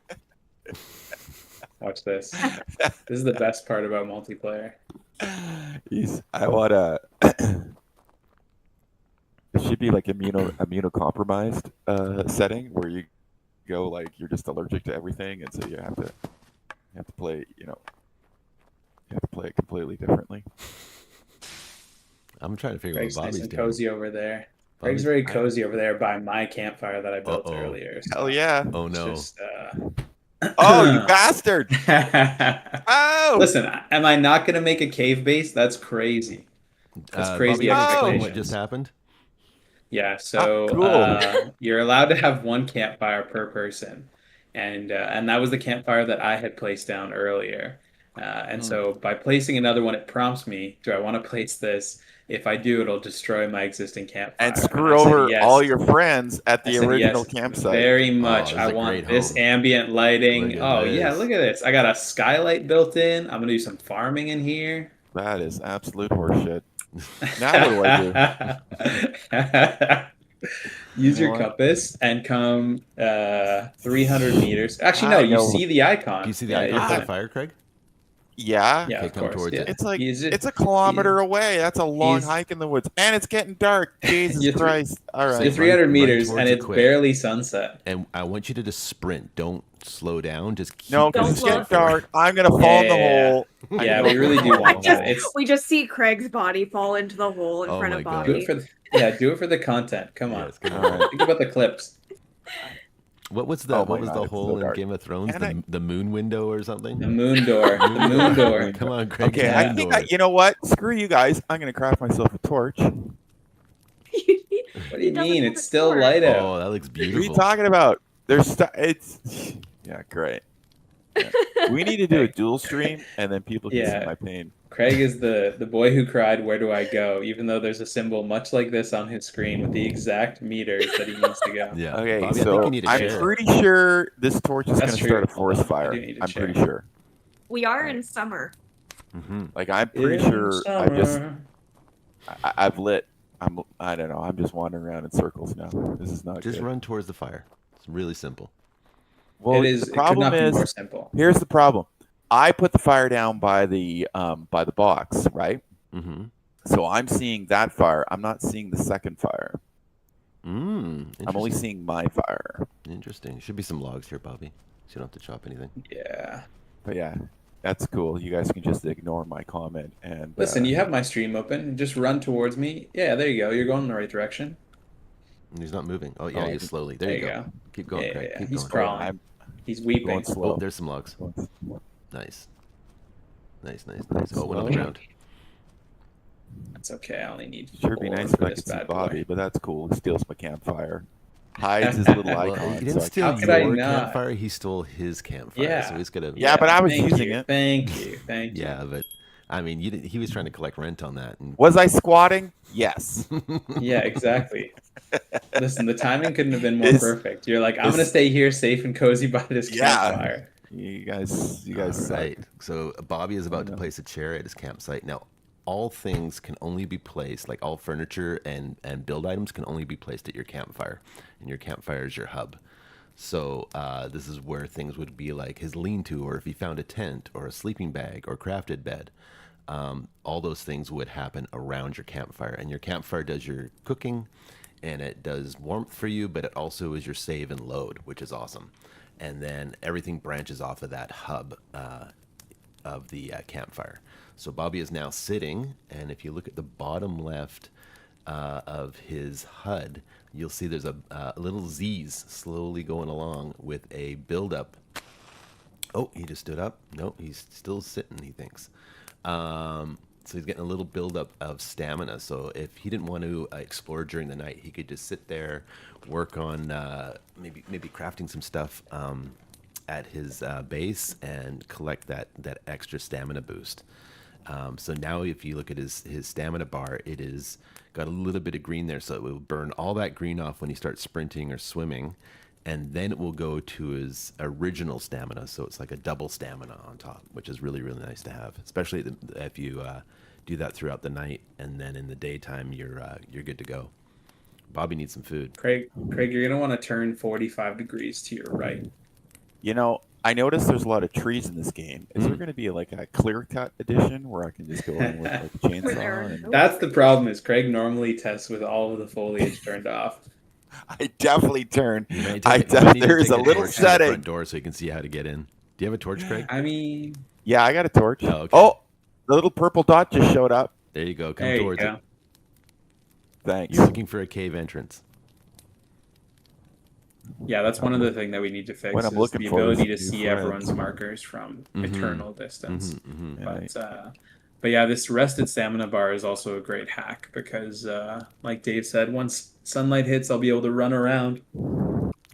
Watch this. This is the best part about multiplayer. I want to. It should be like immunocompromised setting where you go like you're just allergic to everything, and so you have to play. You have to play it completely differently. I'm trying to figure Greg's out what nice Bobby's and doing. cozy over there. Bobby's- Greg's very cozy over there by my campfire that I built Uh-oh. earlier. so Hell yeah! Oh it's no. just, Oh, you bastard! Oh, Listen, am I not going to make a cave base? That's crazy. That's crazy Bobby, can you explain what expectations. just happened? Yeah, so cool. you're allowed to have one campfire per person, and that was the campfire that I had placed down earlier. And so by placing another one, it prompts me, do I want to place this? If I do, it'll destroy my existing campfire. and I screw said over yes. all your friends at I the said original yes, campsite. Very much. this is I a want great this home. ambient lighting. Look at Oh yeah, this. look at this. I got a skylight built in. I'm gonna do some farming in here. That is absolute horseshit. Now what do I do? Use You your know what? compass and come 300 meters. Actually, no, I you know. see the icon. Do you see the Yeah, icon you're for the fine. fire, Craig? Yeah. Yeah, Okay, of come course. towards Yeah. it. It's like He's- it's a kilometer away. That's a long he's- hike in the woods, and it's getting dark. Jesus You're three- Christ! All So right. You're 300 run meters, towards and it it's quick. barely sunset. And I want you to just sprint. Don't slow down. Just keep No, because Don't it's slow getting it down. dark. I'm gonna fall in the Yeah. hole. I Yeah, know. we really do want that. It's We just see Craig's body fall into the hole in Oh front my of God. do Bobby. it for the content. Come on. Yes, come All on. right. Think about the clips. What was the Oh what my was God, the it's so hole in dark. Game of Thrones? And The moon window or something? The moon door. The moon door. Come on, Craig. Okay, Yeah. I think you know what? Screw you guys. I'm gonna craft myself a torch. What What do you mean? It's still light out. Oh, that looks are you beautiful. talking about? It's yeah, great. Yeah. We need to do a dual stream, and then people can Yeah. see my pain. Craig is the boy who cried, "Where do I go?" Even though there's a symbol much like this on his screen with the exact meters that he needs to go. Yeah. Okay, Bobby, I so think you need a I'm chair. pretty sure this torch is That's gonna start a true. forest Hold on, I fire. do need a I'm chair. pretty sure. We are in summer. Mhm. Like I'm pretty In sure summer. I've lit. I don't know. I'm just wandering around in circles now. This is not Just good. run towards the fire. It's really simple. Well, It is. the It could problem not be more is simple. here's the problem. I put the fire down by the box, right? Mm-hmm. So I'm seeing that fire. I'm not seeing the second fire. Mm, I'm only seeing my fire. interesting. Should be some logs here, Bobby. So you don't have to chop anything. Yeah. But yeah, that's cool. You guys can just ignore my comment and Listen, you have my stream open. Just run towards me. Yeah, there you go. You're going in the right direction. He's not moving. Oh yeah, Oh, he's slowly. There you go. Keep going, Yeah, Craig. yeah, Keep he's going. crawling. I'm He's going weeping. slow. Oh, there's some logs. Going Nice. Nice. Oh, one on the Slow. ground. That's okay. I only need Sure be four nice for if I this could see bad Bobby, boy. but that's cool. He steals my campfire. Hides his little Well, icon. Well, he so didn't I steal How could I your not? campfire. He stole his campfire. Yeah. So he's gonna. Yeah, but I was Thank using you, it. Thank you. Thank you. Yeah, but I mean, you didn't, he was trying to collect rent on that. And Was I squatting? Yes. Yeah, exactly. Listen, the timing couldn't have been more Is- perfect. You're like, I'm is- gonna stay here safe and cozy by this Yeah. campfire. You guys All suck. right. So Bobby is about to know. place a chair at his campsite. Now, all things can only be placed, like all furniture and build items can only be placed at your campfire, and your campfire is your hub. So this is where things would be like his lean-to, or if he found a tent, or a sleeping bag, or crafted bed. All those things would happen around your campfire, and your campfire does your cooking, and it does warmth for you, but it also is your save and load, which is awesome. And then everything branches off of that hub of the campfire. So Bobby is now sitting, and if you look at the bottom left of his HUD, you'll see there's a little Z's slowly going along with a buildup. Oh, he just stood up. No, he's still sitting, he thinks. So he's getting a little buildup of stamina. So if he didn't want to explore during the night, he could just sit there, work on maybe crafting some stuff at his base and collect that extra stamina boost. So now if you look at his stamina bar, it is got a little bit of green there, so it will burn all that green off when he starts sprinting or swimming, and then it will go to his original stamina. So it's like a double stamina on top, which is really, really nice to have, especially if you do that throughout the night, and then in the daytime you're good to go. Bobby needs some food. Craig, you're gonna want to turn 45 degrees to your right. You know, I noticed there's a lot of trees in this game. Is Mm-hmm. there going to be like a clear cut edition where I can just go in with like a chainsaw? And... That's the problem. Is Craig normally tests with all of the foliage turned off. I definitely turn. You might I take it- you might need to there's take a little torch to the setting. front door so you can see how to get in. Do you have a torch, Craig? I mean, Yeah, I got a torch. Oh, okay. Oh, the little purple dot just showed up. There you go. Come there you towards go. it. Thanks. You're looking for a cave entrance. Yeah, that's one other thing that we need to fix What I'm is looking the for is ability to new see friends. everyone's markers from Mhm. eternal distance. Mm-hmm. But yeah, this rested stamina bar is also a great hack because, like Dave said, once sunlight hits, I'll be able to run around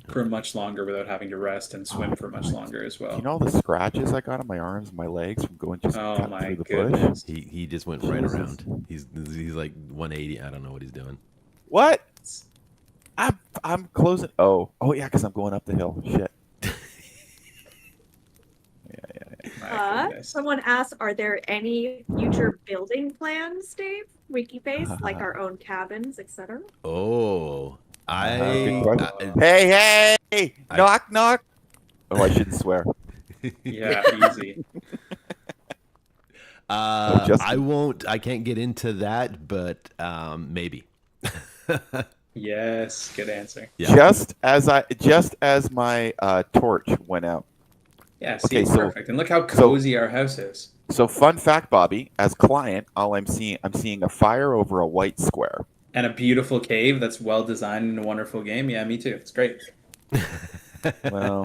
for much longer without having to rest and swim for much longer as well. You know all the scratches I got on my arms and my legs from going just Oh cutting my through the goodness. He just went right Jesus. around. He's like 180. I don't know what he's doing. What? I'm closing. Oh yeah, because I'm going up the hill. Shit. My goodness. Someone asked, are there any future building plans, Dave? WikiFace, like our own cabins, etc. Oh, good question. I Hey, hey! I- Knock, knock. Oh, I shouldn't swear. Yeah, easy. I can't get into that, but maybe. Yes, good answer. Yeah. Just as my torch went out. Yeah, see, Okay, so- perfect. And look how cozy our house is. So fun fact, Bobby, as client, I'm seeing a fire over a white square. And a beautiful cave that's well designed and a wonderful game. Yeah, me too. It's great. Well,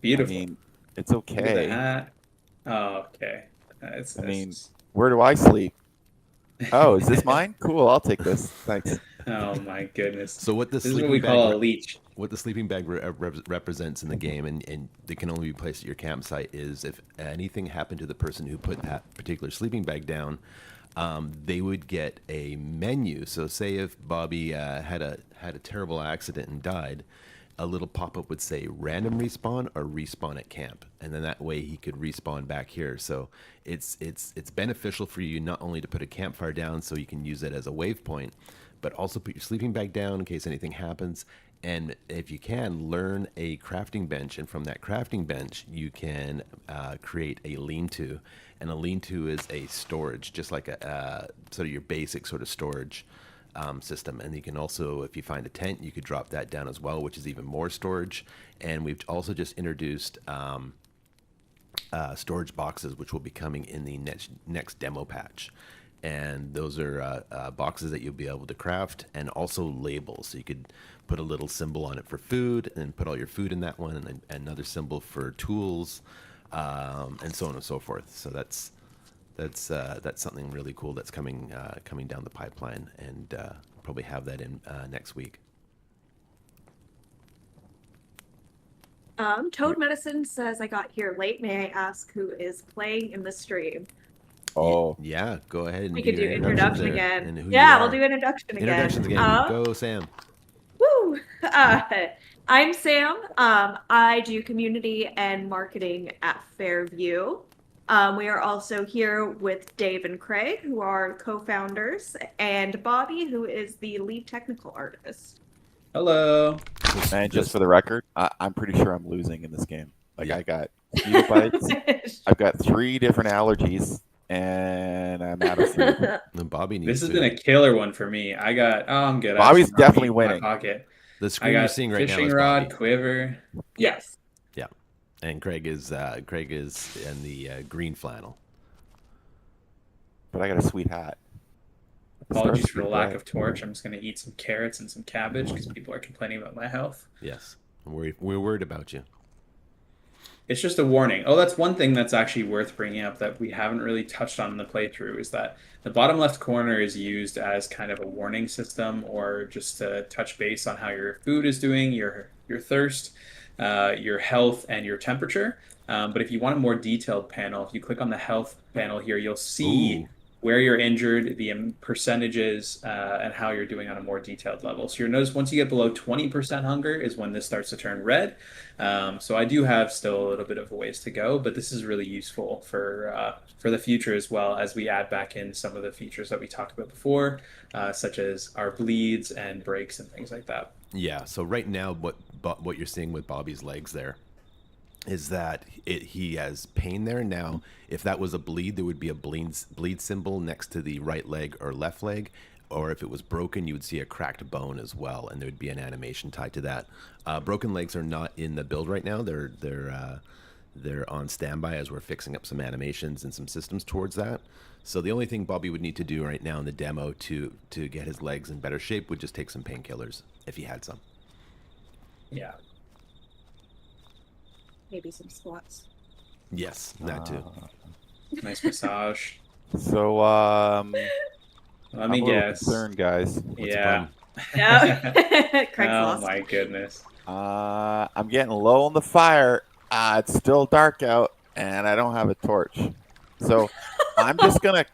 Beautiful. I mean, it's Look at the okay. hat. Oh, okay. I mean, Where do I sleep? Oh, is this mine? Cool, I'll take this. Thanks. oh my goodness. So what the This is what sleeping we bag call a leech. what the sleeping bag represents in the game, and they can only be placed at your campsite, is if anything happened to the person who put that particular sleeping bag down, they would get a menu. So say if Bobby had a terrible accident and died, a little pop-up would say random respawn or respawn at camp, and then that way he could respawn back here. So it's beneficial for you not only to put a campfire down so you can use it as a waypoint, but also put your sleeping bag down in case anything happens. And if you can, learn a crafting bench, and from that crafting bench you can create a lean-to. And a lean-to is a storage, just like a sort of your basic sort of storage system. And you can also, if you find a tent, you could drop that down as well, which is even more storage. And we've also just introduced storage boxes, which will be coming in the next demo patch. And those are boxes that you'll be able to craft, and also labels. So you could put a little symbol on it for food, and put all your food in that one, and then another symbol for tools, and so on and so forth. So that's something really cool that's coming down the pipeline, and probably have that in next week. Toad Medicine says I got here late. May I ask who is playing in the stream? Oh, Yeah, go ahead and We could do your introduction there, and again. who Yeah, you we'll are. do introduction again. Introductions again. Go, Sam. Woo! I'm Sam. I do community and marketing at Fairview. We are also here with Dave and Craig, who are co-founders, and Bobby, who is the lead technical artist. Hello. and just for the record, I'm pretty sure I'm losing in this game. Like, Yeah. I got mosquito bites. I've got 3 different allergies, and I'm out of food. And Bobby needs This has food. been a killer one for me. I got. Oh, I'm good. I Bobby's have some raw definitely meat in my winning. Pocket. The I screen you're got seeing right now fishing is rod, Bobby. quiver. Yes. And Craig is in the green flannel. But I got a sweet hat. Apologies for the Stars lack bright. of torch. I'm just going to eat some carrots and some cabbage because people are complaining about my health. Yes, we're worried about you. It's just a warning. Oh, that's one thing that's actually worth bringing up that we haven't really touched on in the playthrough, is that the bottom left corner is used as kind of a warning system, or just to touch base on how your food is doing, your thirst, your health, and your temperature. But if you want a more detailed panel, if you click on the health panel here, you'll see Ooh. where you're injured, the percentages, and how you're doing on a more detailed level. So you'll notice once you get below 20% hunger is when this starts to turn red. So I do have still a little bit of a ways to go, but this is really useful for the future, as well as we add back in some of the features that we talked about before, such as our bleeds and breaks and things like that. Yeah. So right now, what you're seeing with Bobby's legs there is that he has pain there. Now, if that was a bleed, there would be a bleed symbol next to the right leg or left leg. Or if it was broken, you would see a cracked bone as well, and there would be an animation tied to that. Broken legs are not in the build right now. They're on standby as we're fixing up some animations and some systems towards that. So the only thing Bobby would need to do right now in the demo to get his legs in better shape would just take some painkillers if he had some. Yeah. Maybe some squats. Yes, that too. Nice massage. So, Let I'm me a little guess. concerned, guys. What's the Yeah. problem? Yeah. Craig's Oh lost. my goodness. I'm getting low on the fire. It's still dark out, and I don't have a torch. So I'm just gonna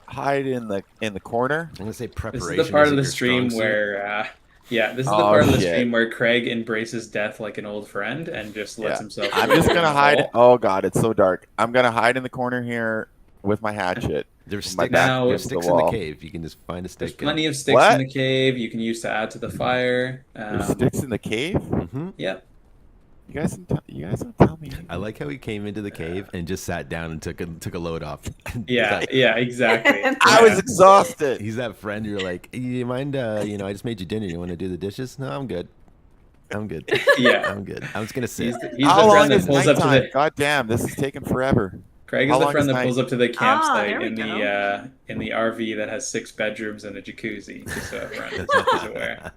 hide in the corner. I'm gonna say This preparation. is the part of isn't the your stream strong suit. where, this is the Oh, part of the shit. stream where Craig embraces death like an old friend and just lets Yeah. himself. I'm go just in gonna a hide. hole. Oh god, it's so dark. I'm gonna hide in the corner here with my hatchet. There's My sticks, back Now- there's against the sticks in the wall. cave. You can just find a There's stick. plenty of sticks What? in the cave you can use to add to the fire. There's sticks in the cave. Mm-hmm. Yep. You guys don't tell me. I like how he came into the cave and just sat down and took a load off. Yeah, Like, yeah, exactly. I was Yeah. exhausted. he's that friend you're like, you mind, I just made you dinner. You want to do the dishes? No, I'm good. I'm good. Yeah. I'm good. I'm just gonna sit. He's the How long friend that is pulls up to nighttime? the. God damn, this is taking forever. Craig How is the long friend is that night? pulls up to the campsite there we in the RV that has 6 bedrooms and a jacuzzi. Just so everyone is aware.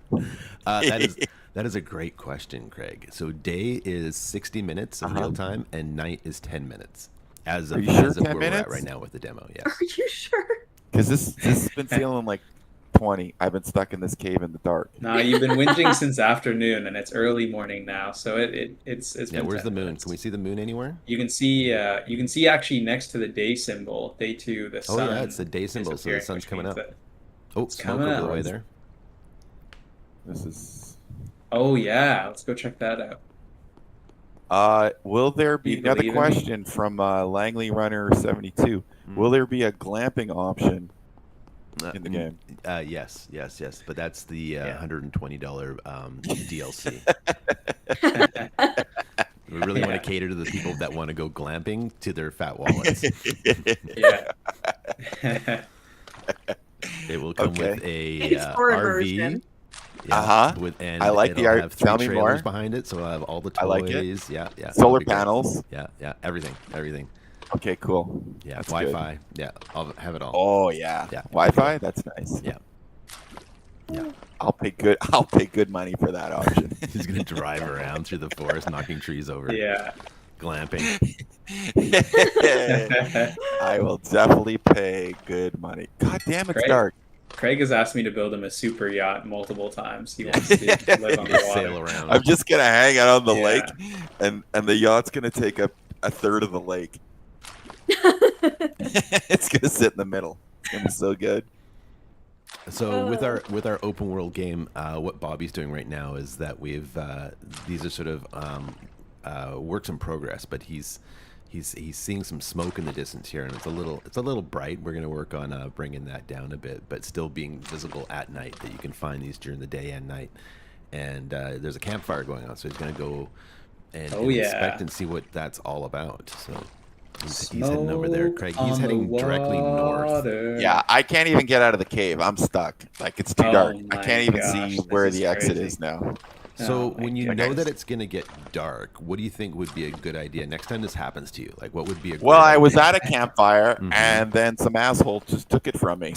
That is a great question, Craig. So day is 60 minutes of Uh-huh. real time, and night is 10 minutes. As Are of, you sure as of 10 where we're at minutes? right now with the demo, yes. Are you sure? Because this has been feeling like 20. I've been stuck in this cave in the dark. No, you've been whinging since afternoon, and it's early morning now. So it's Yeah, been where's 10 the moon? minutes. Can we see the moon anywhere? You can see actually next to the day symbol, day 2, the Oh sun. yeah, it's the day is symbol, so the appearing, sun's which coming means up. that- Oh, it's smoke coming over the out. way there. This is. Oh yeah, let's go check that out. Will there be You another believe in me? question from Langley Runner 72? Will there be a glamping option in the game? Yes. But that's the Yeah. $120 DLC. We really want Yeah. to cater to the people that want to go glamping to their fat wallets. Yeah. It will come with a It's for RV. immersion. Uh-huh. And I like the it'll art. have 3 Tell me trailers more. behind it, so I'll have all the toys. I like it. Yeah. it'll Solar be great. panels. Yeah, everything. Okay, cool. Yeah, That's Wi-Fi. good. Yeah, I'll have it all. Oh yeah. Yeah. Wi-Fi. That's nice. Yeah. Yeah. I'll pay good money for that option. He's gonna drive around through the forest, knocking trees over. Yeah. Glamping. I will definitely pay good money. God damn, it's Great. dark. Craig has asked me to build him a super yacht multiple times. He wants to live on the Just water. sail around. I'm just gonna hang out on the Yeah. lake, and the yacht's gonna take up a third of the lake. It's gonna sit in the middle. It's gonna be so good. So with Oh. our open world game, what Bobby's doing right now is that we've these are sort of works in progress, but he's seeing some smoke in the distance here, and it's a little bright. We're going to work on bringing that down a bit, but still being visible at night. That you can find these during the day and night. And there's a campfire going on, so he's going to go and, Oh, and yeah. inspect and see what that's all about. So he's heading over there, Craig. He's on the heading directly north. water. Yeah, I can't even get out of the cave. I'm stuck. Like it's too Oh dark. I my can't even gosh, see this where is the exit crazy. is now. So Oh my when you know goodness. that it's going to get dark, what do you think would be a good idea next time this happens to you? Like, what would be a Well, great I was idea? at a campfire, Mhm. and then some asshole just took it from me.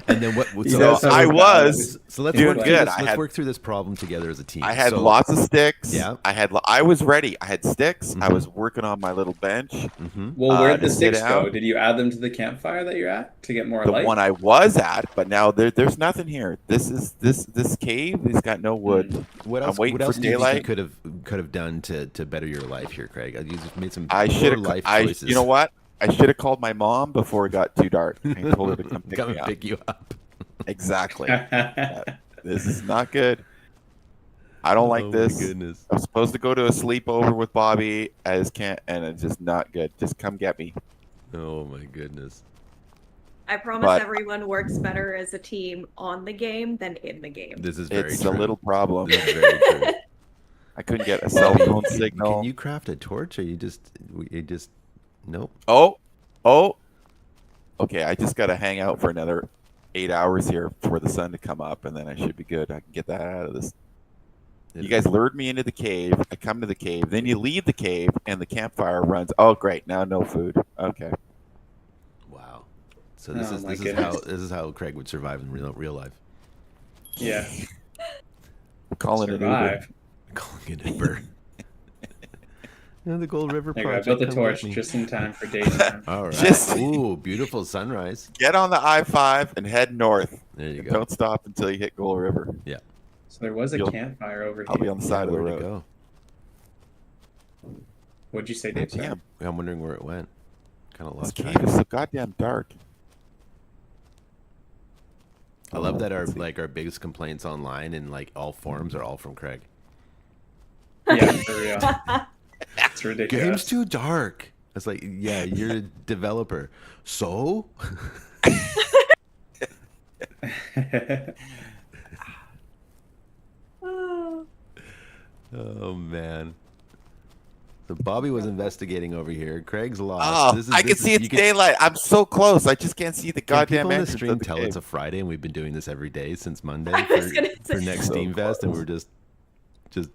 And then what? You So, guys So have I a was so let's doing work through good. this. I Let's had- work through this problem together as a team. I had So- lots of sticks. Yeah. I was ready. I had sticks. I Mhm. was working on my little bench. Mhm. Well, where'd to the sit sticks go? out. Did you add them to the campfire that you're at to get more The light? one I was at, but now there's nothing here. This cave has got no wood. What I'm else? waiting What else for do you think you daylight. could have done to better your life here, Craig? You just made some I poor should have. life choices. You know what? I should have called my mom before it got too dark. I told her to come pick Come me and up. pick you up. Exactly. This is not good. I don't like Oh, this. My goodness. I'm supposed to go to a sleepover with Bobby and it's just not good. Just come get me. Oh my goodness. I promise But- everyone works better as a team on the game than in the game. This is very It's true. a little problem. This is very true. I couldn't get a cell phone Can signal. you craft a torch, or you just nope? Oh. Okay, I just got to hang out for another 8 hours here for the sun to come up, and then I should be good. I can get that out of this. You guys lured me into the cave. I come to the cave. Then you leave the cave, and the campfire runs. Oh, great. Now no food. Okay. Wow. So this Oh is my this goodness. is how Craig would survive in real life. Yeah. Calling it Uber. Survive. Calling it Uber. The Gold River There you go. I Project. built a come with torch me. just in time for daytime. All right. Just- Ooh, beautiful sunrise. Get on the I-5 and head north. There you And go. don't stop until you hit Gold River. So there was a You'll- campfire over I'll be here. on the side of the Where'd it road. go? What'd you say, Dave? Sorry. Damn, I'm wondering where it went. Kind of this lost cave track. is so goddamn dark. I love that our Let's see. our biggest complaints online and like all forums are all from Craig. Yeah, for real. It's ridiculous. Game's too dark. It's like, yeah, you're a developer. So? Oh. Oh man. So Bobby was investigating over here. Craig's lost. Oh, I can see it's daylight. I'm so close. I just can't see the Can goddamn people in the entrance stream of the tell cave. it's a Friday and we've been doing this every day since Monday was gonna for say. next So Steam Fest, and close. we're just the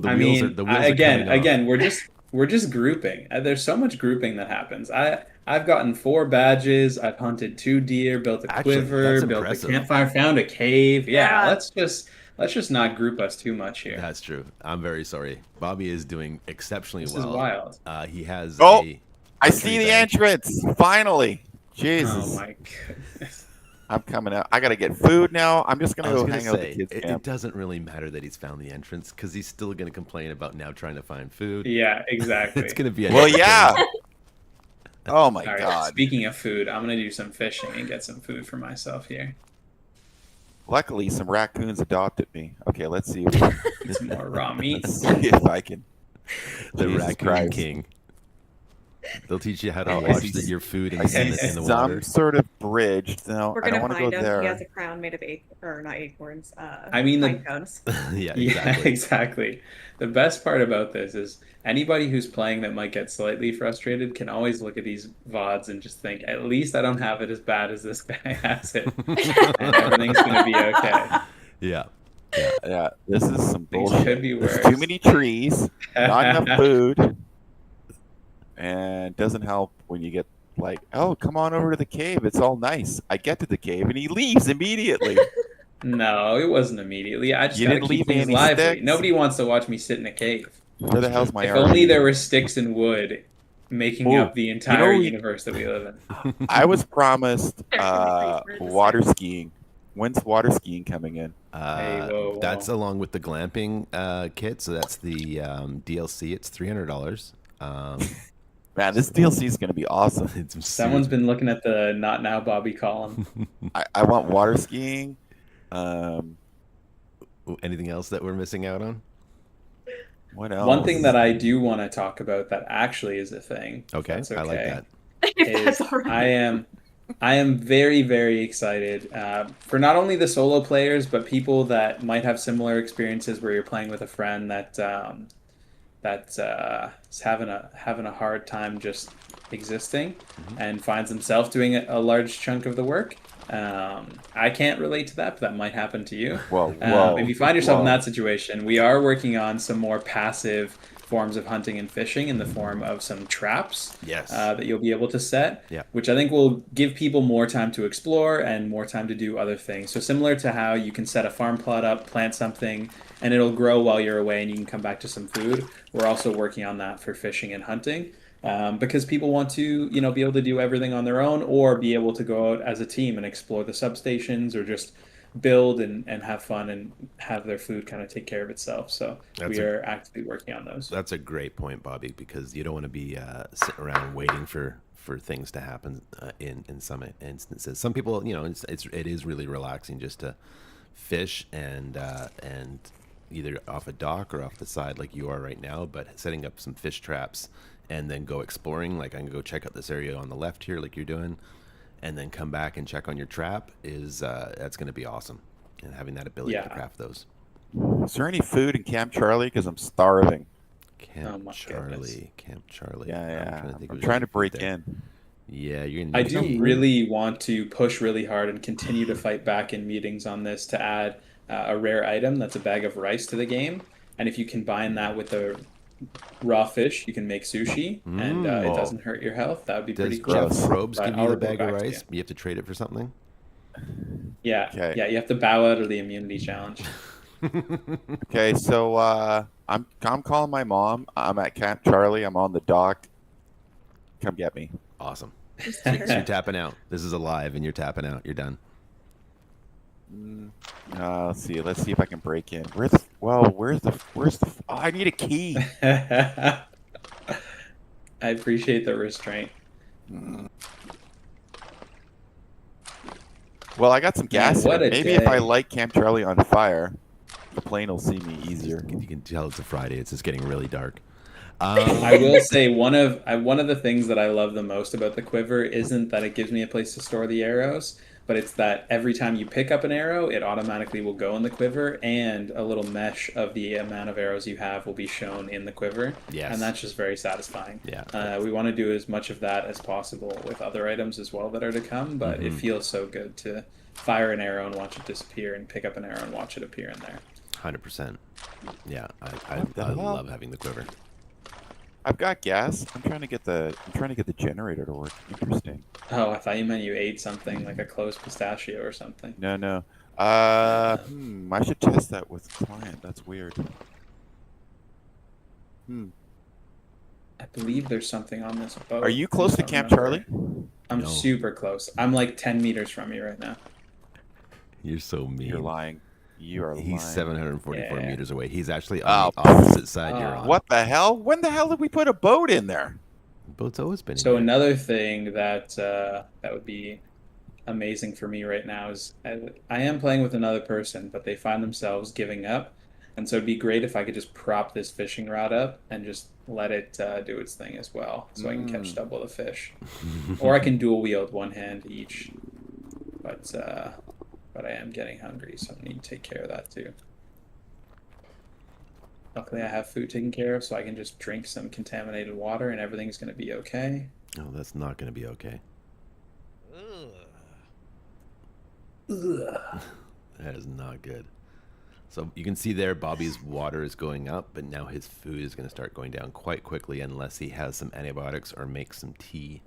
I wheels mean, are the wheels again, are coming off. again, we're just grouping. There's so much grouping that happens. I've gotten 4 badges. I've hunted 2 deer, built a Actually, quiver, that's built a impressive. campfire, found a cave. Yeah, Yeah. let's just not group us too much here. That's true. I'm very sorry. Bobby is doing exceptionally This well. is wild. He has Oh, a I entry see the badge. entrance. Finally. Jesus. Oh my goodness. I'm coming out. I gotta get food now. I'm just I gonna was go gonna hang out at say, the kids' it camp. doesn't really matter that he's found the entrance because he's still going to complain about now trying to find food. Yeah, exactly. It's going to be Well, another yeah. thing. Oh my All right. god. Speaking of food, I'm gonna do some fishing and get some food for myself here. Luckily, some raccoons adopted me. Okay, let's see. Get some more raw meat. Let's see if I can. The Jesus Raccoon Christ. King. They'll teach you how to Oh, I watch see- your food in, I in, see the, in the some water. sort of bridge. No, We're I don't gonna want to go find him. there. He has a crown made of not acorns. I mean, pine cones. Yeah, Yeah, exactly. exactly. The best part about this is anybody who's playing that might get slightly frustrated can always look at these VODs and just think, at least I don't have it as bad as this guy has it. And everything's going to be okay. Yeah. Yeah, this is some Things bullshit. could be There's worse. too many trees, not enough food, and doesn't help when you get like, oh, come on over to the cave. It's all nice. I get to the cave and he leaves immediately. No, it wasn't immediately. I just You got to didn't keep leave me things any lively. sticks? Nobody wants to watch me sit in a cave. Where the hell's my If RV? only there were sticks and wood making Ooh, up the entire we- universe that we live in. I was promised There's gonna be trees water skiing. When's water skiing coming in? Hey, whoa, That's whoa. along with the glamping kit. So that's the DLC. It's $300. Man, this DLC is going to be awesome. It's Someone's been looking at the Not Now Bobby column. I want water skiing. Anything else that we're missing out on? What else? One thing that I do want to talk about that actually is a thing. if Okay, that's I like okay. that. If that's is all right. I am very, very excited for not only the solo players but people that might have similar experiences where you're playing with a friend that is having a hard time just existing and finds himself doing a large chunk of the work. I can't relate to that, but that might happen to you. Whoa, If you find yourself in whoa. that situation, we are working on some more passive forms of hunting and fishing in the form of some traps Yes. that you'll be able to set, Yeah. which I think will give people more time to explore and more time to do other things. So similar to how you can set a farm plot up, plant something, and it'll grow while you're away and you can come back to some food. We're also working on that for fishing and hunting. Because people want to, be able to do everything on their own or be able to go out as a team and explore the substations or just build and have fun and have their food kind of take care of itself. So That's we a- are actively working on those. That's a great point, Bobby, because you don't want to be sitting around waiting for things to happen in some instances. Some people, it is really relaxing just to fish and either off a dock or off the side like you are right now, but setting up some fish traps and then go exploring. Like I can go check out this area on the left here, like you're doing, and then come back and check on your trap that's going to be awesome. And having that ability to Yeah. craft those. Is there any food in Camp Charlie? Because I'm starving. Camp my Charlie, goodness. Camp Charlie. Yeah. think I'm of trying to anything break there. in. Yeah, you're gonna. I need do to- really want to push really hard and continue to fight back in meetings on this to add a rare item that's a bag of rice to the game. And if you combine that with the raw fish, you can make sushi and it Mm. doesn't hurt your health. That would be Does pretty cool. Jeff gross. Probes But give I'll you the report bag of back to rice? You have to trade it for something. Yeah. Okay. Yeah, you have to bow out of the immunity challenge. Okay, so I'm calling my mom. I'm at Camp Charlie. I'm on the dock. Come get me. Awesome. Just So check. you're tapping out. This is alive, and you're tapping out. You're done. Let's see. Let's see if I can break in. Where's the? Oh, I need a key. I appreciate the restraint. Well, I got some gas. Man, what in. a Maybe if I day. light Camp Charlie on fire, the plane will see me easier. You can tell it's a Friday. It's just getting really dark. I will say one of the things that I love the most about the quiver isn't that it gives me a place to store the arrows, but it's that every time you pick up an arrow, it automatically will go in the quiver, and a little mesh of the amount of arrows you have will be shown in the quiver. Yes. And that's just very satisfying. Yeah. We want to do as much of that as possible with other items as well that are to come, but it feels so good to fire an arrow and watch it disappear, and pick up an arrow and watch it appear in there. 100%. Yeah, I hell? love having the quiver. I've got gas. I'm trying to get the generator to work. Interesting. Oh, I thought you meant you ate something like a closed pistachio or something. No. I should test that with client. That's weird. I believe there's something on this boat. Are you close I to don't Camp remember. Charlie? I'm No. super close. I'm like 10 meters from you right now. You're so mean. You're lying. You are lying. He's 744 Yeah. meters away. He's actually on Oh. the opposite side you're Oh. on. What the hell? When the hell did we put a boat in there? The boat's always been So in another thing that that would be amazing for me right now is I am playing with another person, but they find themselves giving up, and so it'd be great if I could just prop this fishing rod up and just let it do its thing as well, so I can catch double the fish, or I can dual wield one hand each. But I am getting hungry, so I need to take care of that too. Luckily, I have food taken care of, so I can just drink some contaminated water, and everything's going to be okay. Oh, that's not going to be okay. Ugh. That is not good. So you can see there, Bobby's water is going up, but now his food is going to start going down quite quickly unless he has some antibiotics or makes some tea.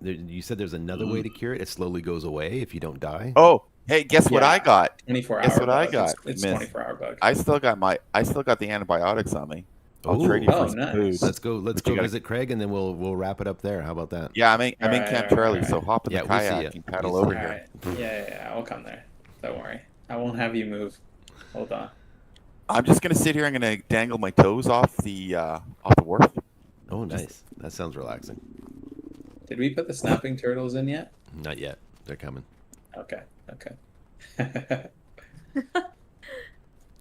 You said there's another way to cure it. It slowly goes away if you don't die. Oh, hey, guess what Yeah. I got? 24 Guess hour what I bug. got, It's Miss? 24-hour bug. I still got the antibiotics on me. I'll Ooh. trade you Oh, for some nice. food. Let's go. Let's But you go gotta- visit Craig, and then we'll wrap it up there. How about that? Yeah, I'm in Alright, Camp alright, Charlie, so alright. hop in Yeah, the we'll see kayak ya. and paddle We'll over see All here. right. Yeah, I'll come there. Don't worry. I won't have you move. Hold on. I'm just gonna sit here. I'm gonna dangle my toes off the wharf. Oh, nice. That sounds relaxing. Did we put the snapping turtles in yet? Not yet. They're coming. Okay.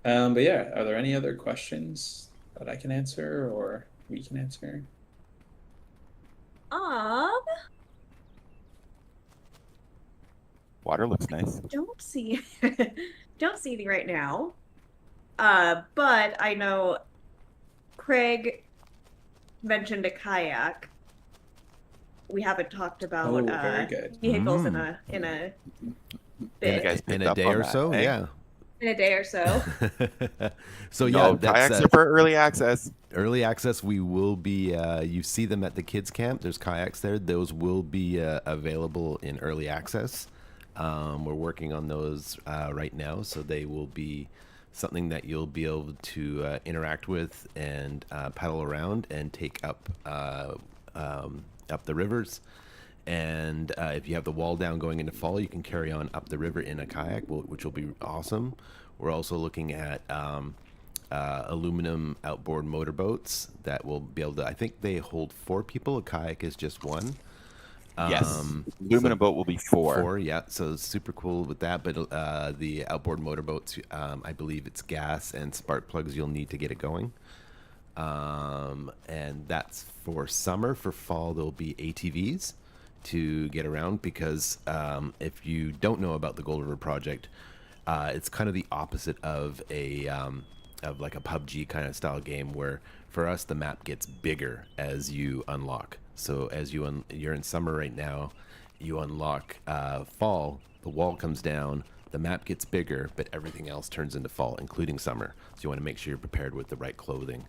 But yeah, are there any other questions that I can answer or we can answer? Water looks nice. Don't see any right now. But I know Craig mentioned a kayak. We haven't talked about Oh, very good. vehicles in Mm. a You bit, guys In picked a up day on or that, so, eh? yeah. in a day or so. So No, yeah, kayaks that's are for early access. early access. We will be. You see them at the kids camp. There's kayaks there. Those will be available in early access. We're working on those right now, so they will be something that you'll be able to interact with and paddle around and take up the rivers. And if you have the wall down going into fall, you can carry on up the river in a kayak, which will be awesome. We're also looking at aluminum outboard motorboats that will be able to. I think they hold 4 people. A kayak is just 1. Yes, aluminum boat will be 4. 4, yeah. So it's super cool with that. But the outboard motorboats, I believe it's gas and spark plugs you'll need to get it going. And that's for summer. For fall, there'll be ATVs to get around because if you don't know about the Gold River Project, it's kind of the opposite of of like a PUBG kind of style game where for us the map gets bigger as you unlock. So as you're in summer right now, you unlock fall, the wall comes down, the map gets bigger, but everything else turns into fall, including summer. So you want to make sure you're prepared with the right clothing.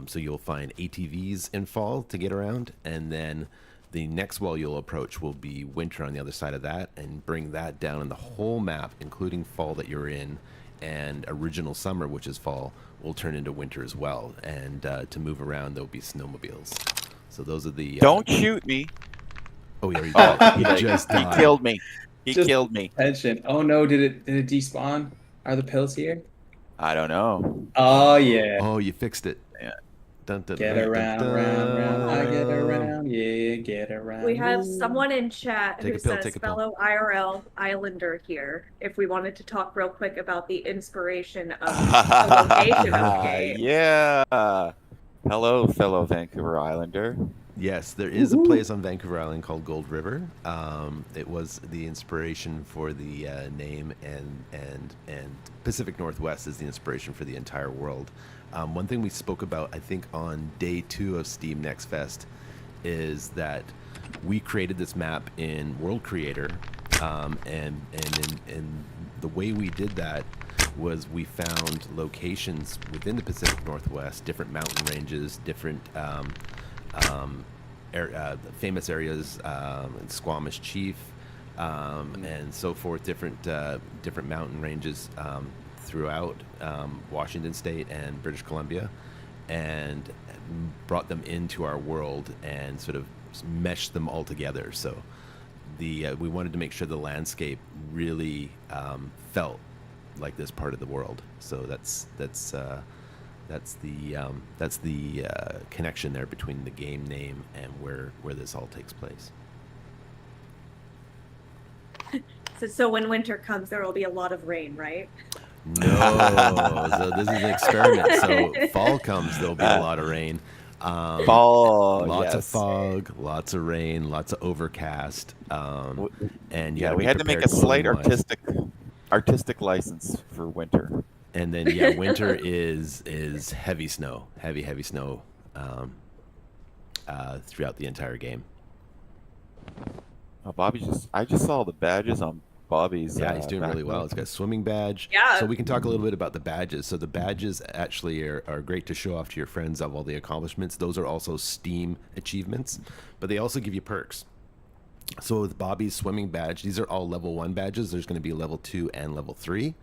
So you'll find ATVs in fall to get around, and then the next wall you'll approach will be winter on the other side of that, and bring that down, and the whole map, including fall that you're in, and original summer, which is fall, will turn into winter as well. And to move around, there'll be snowmobiles. So those are the. Don't shoot me. Oh, yeah, Oh, he just he died. killed me. He Just- killed me. Attention. Oh no, did it despawn? Are the pills here? I don't know. Oh yeah. Oh, you fixed it. Yeah. Dun, dun, Get dun, dun, around, dun. round, round. I get around. Yeah, get around. We have Ooh. someone in chat Take who a pill, says take a pill. fellow IRL Islander here. If we wanted to talk real quick about the inspiration of the location, okay? Yeah. Hello, fellow Vancouver Islander. Yes, there is a place on Vancouver Island called Gold River. It was the inspiration for the name, and Pacific Northwest is the inspiration for the entire world. One thing we spoke about, I think, on day 2 of Steam Next Fest, is that we created this map in World Creator, and the way we did that was we found locations within the Pacific Northwest, different mountain ranges, different famous areas, Squamish Chief, and so forth, different mountain ranges throughout Washington State and British Columbia, and brought them into our world and sort of meshed them all together. So we wanted to make sure the landscape really felt like this part of the world. So that's the connection there between the game name and where this all takes place. So when winter comes, there will be a lot of rain, right? No, so this is an experiment. So fall comes, there'll be a lot of rain. Fall, Lots of yes. fog, lots of rain, lots of overcast, and you Yeah, gotta we be had to make a prepared slight clothing-wise. artistic license for winter. And then yeah, winter is heavy snow, heavy snow throughout the entire game. Oh, I just saw the badges on Bobby's. Yeah, he's doing really well. backpack. He's got a swimming badge. Yeah. So we can talk a little bit about the badges. So the badges actually are great to show off to your friends of all the accomplishments. Those are also Steam achievements, but they also give you perks. So with Bobby's swimming badge, these are all level 1 badges. There's going to be level 2 and level 3.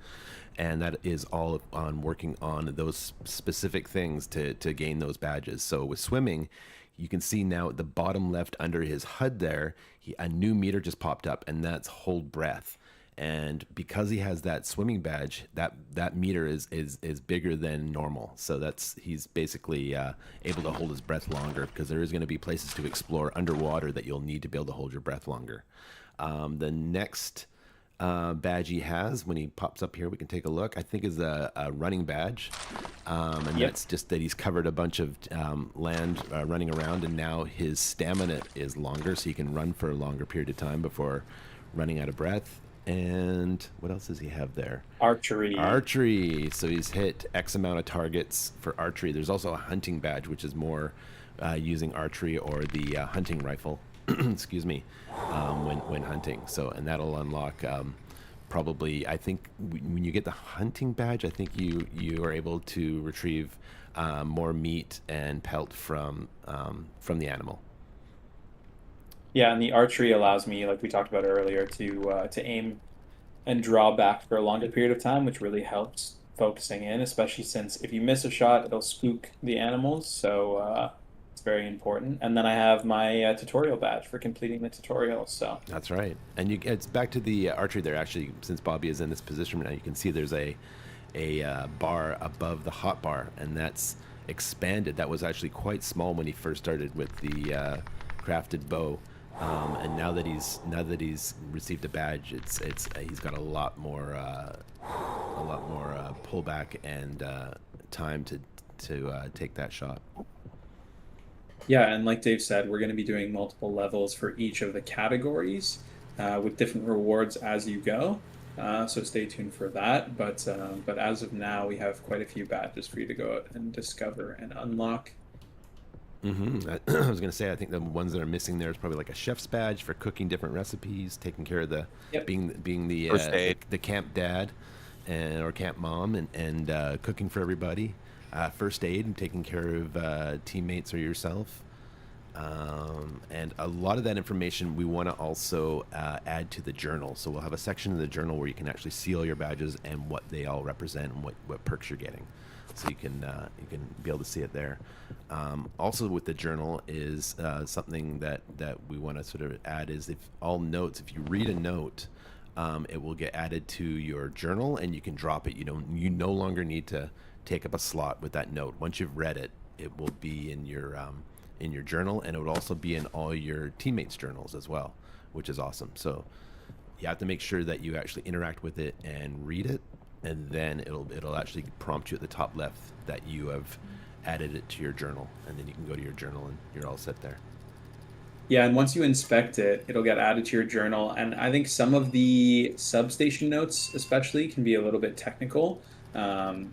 And that is all on working on those specific things to gain those badges. So with swimming, you can see now at the bottom left under his HUD there, a new meter just popped up, and that's hold breath. And because he has that swimming badge, that meter is bigger than normal. So he's basically able to hold his breath longer, because there is going to be places to explore underwater that you'll need to be able to hold your breath longer. The next badge he has, when he pops up here, we can take a look, I think is a running badge, and Yep. that's just that he's covered a bunch of land running around, and now his stamina is longer, so he can run for a longer period of time before running out of breath. And what else does he have there? Archery. So he's hit X amount of targets for archery. There's also a hunting badge, which is more using archery or the hunting rifle. Excuse me, when hunting. So, and that'll unlock probably, I think when you get the hunting badge, I think you are able to retrieve more meat and pelt from the animal. Yeah, and the archery allows me, like we talked about earlier, to aim and draw back for a longer period of time, which really helps focusing in, especially since if you miss a shot, it'll spook the animals. So it's very important. And then I have my tutorial badge for completing the tutorial. So That's right. And it's back to the archery there. Actually, since Bobby is in this position right now, you can see there's a bar above the hot bar, and that's expanded. That was actually quite small when he first started with the crafted bow. And now that he's received a badge, he's got a lot more pullback and time to take that shot. yeah, and like Dave said, we're going to be doing multiple levels for each of the categories with different rewards as you go. So stay tuned for that. But as of now, we have quite a few badges for you to go out and discover and unlock. Mm-hmm. I was gonna say, I think the ones that are missing there is probably like a chef's badge for cooking different recipes, taking care of Yep. being the First aid. the camp dad or camp mom, and cooking for everybody. First aid and taking care of teammates or yourself. And a lot of that information we want to also add to the journal. So we'll have a section in the journal where you can actually see all your badges and what they all represent and what perks you're getting. So you can be able to see it there. Also with the journal is something that we want to sort of add is if you read a note, it will get added to your journal and you can drop it. You no longer need to take up a slot with that note. Once you've read it, it will be in your journal, and it would also be in all your teammates' journals as well, which is awesome. So you have to make sure that you actually interact with it and read it, and then it'll actually prompt you at the top left that you have added it to your journal, and then you can go to your journal and you're all set there. Yeah, and once you inspect it, it'll get added to your journal. And I think some of the substation notes, especially, can be a little bit technical,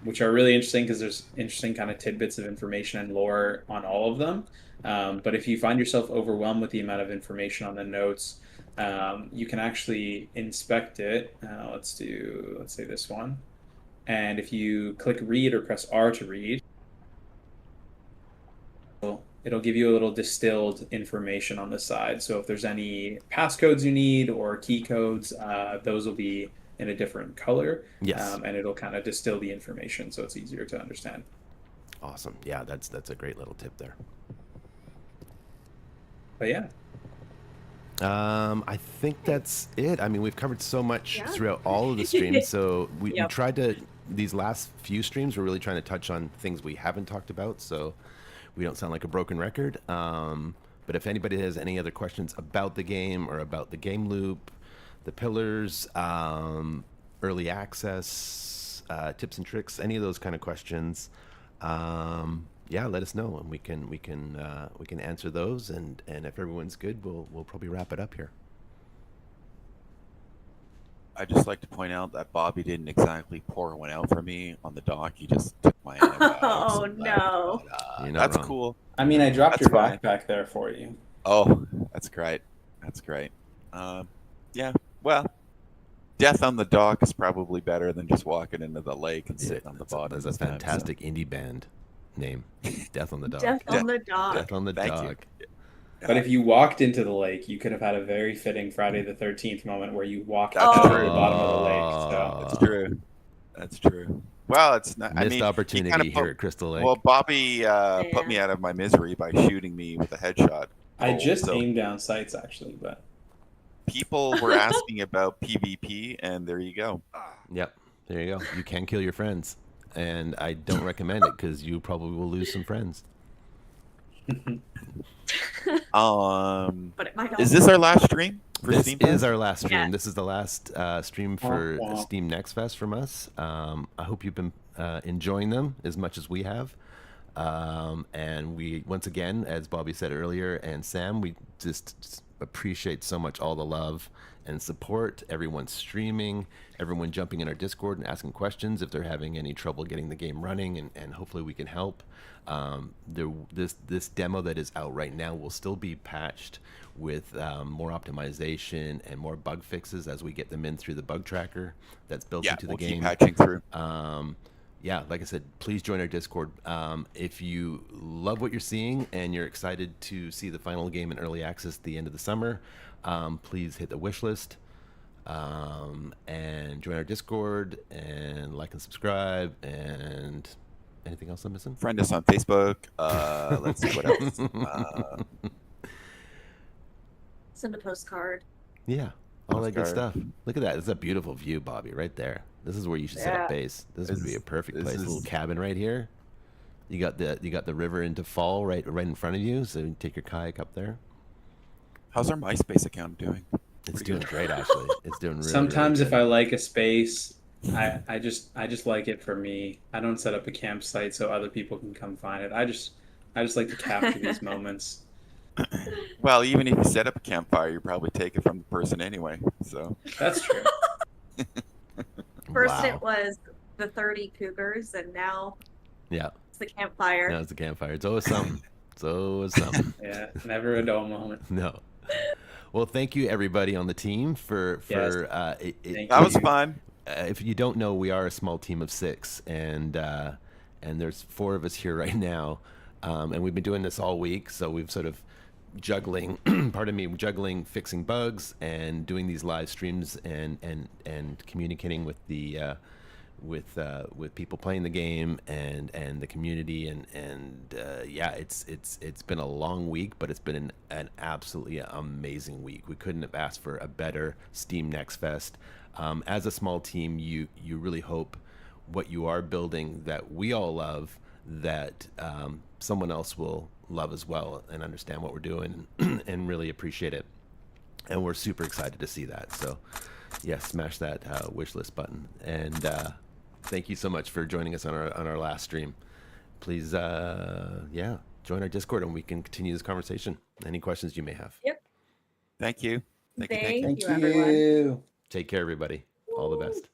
which are really interesting because there's interesting kind of tidbits of information and lore on all of them. But if you find yourself overwhelmed with the amount of information on the notes, you can actually inspect it. Let's say this one. And if you click read or press R to read, it'll give you a little distilled information on the side. So if there's any passcodes you need or key codes, those will be in a different color. Yes. And it'll kind of distill the information so it's easier to understand. Awesome. Yeah, that's a great little tip there. But yeah. I think that's it. I mean, we've covered so much Yeah. throughout all of the streams. So we Yep. tried to, these last few streams, we're really trying to touch on things we haven't talked about. So we don't sound like a broken record. But if anybody has any other questions about the game or about the game loop, the pillars, early access, tips and tricks, any of those kind of questions, yeah, let us know and we can answer those. And if everyone's good, we'll probably wrap it up here. I'd just like to point out that Bobby didn't exactly pour one out for me on the dock. He just took my antibiotics. Oh, and no. You're not that's wrong. cool. I mean, I dropped That's your fine. backpack there for you. Oh, that's great. That's great. Yeah. Well, death on the dock is probably better than just walking into the lake and sitting on the bottom. There's a this time, so- fantastic indie band name, Death on the Dog. Death on the dog. Death on the Thank Dog. you. But if you walked into the lake, you could have had a very fitting Friday the 13th moment where you walked That's out to true. the bottom of the lake. So That's true. That's true. Well, it's not. I Missed mean, he opportunity kinda here put- at Crystal Lake. Well, Bobby put me out of my misery by shooting me with a headshot. I Oh, just so aimed down sights actually, but people were asking about PvP, and there you go. Yep, there you go. You can kill your friends, and I don't recommend it because you probably will lose some friends. But it might Is this our last stream for This Steam is Fest? our last stream. Yeah. This is the last stream for Wah, wah. Steam Next Fest from us. I hope you've been enjoying them as much as we have. And we, once again, as Bobby said earlier, and Sam, we just appreciate so much all the love and support. Everyone streaming, everyone jumping in our Discord and asking questions if they're having any trouble getting the game running, and hopefully we can help. This demo that is out right now will still be patched with more optimization and more bug fixes as we get them in through the bug tracker that's built Yeah, into the we'll game. keep patching through. Yeah, like I said, please join our Discord. If you love what you're seeing and you're excited to see the final game in early access at the end of the summer, please hit the wish list and join our Discord and like and subscribe. And anything else I'm missing? Friend us on Facebook. Let's see what else. Send a postcard. Yeah, all that good Postcard. stuff. Look at that. It's a beautiful view, Bobby, right there. This is where you should set up Yeah. base. This This would be a is- perfect this place. A little is- cabin right here. You got the river into fall right in front of you, so you can take your kayak up there. How's our MySpace account doing? It's Pretty doing good. great, actually. It's doing really. sometimes really if I like a space, I just like it for me. I don't set up a campsite so other people can come find it. I just like to capture these moments. Well, even if you set up a campfire, you probably take it from the person anyway. So That's true. First Wow. it was the 30 cougars, and now Yeah, it's the campfire. now it's the campfire. It's always something. It's always something. Yeah, never a dull moment. No. Well, thank you everybody on the team for Yes. it, that was you- fun. if you don't know, we are a small team of 6, and there's 4 of us here right now, and we've been doing this all week. So we've sort of juggling, juggling fixing bugs and doing these live streams and communicating with the with people playing the game and the community and yeah, it's been a long week, but it's been an absolutely amazing week. We couldn't have asked for a better Steam Next Fest. As a small team, you really hope what you are building that we all love, that someone else will love as well and understand what we're doing and really appreciate it. And we're super excited to see that. So yeah, smash that wish list button. And thank you so much for joining us on our last stream. please, join our Discord and we can continue this conversation. Any questions you may have. Thank you. Thank you. Thank Thank you. you, everyone. Take care, everybody. All the best.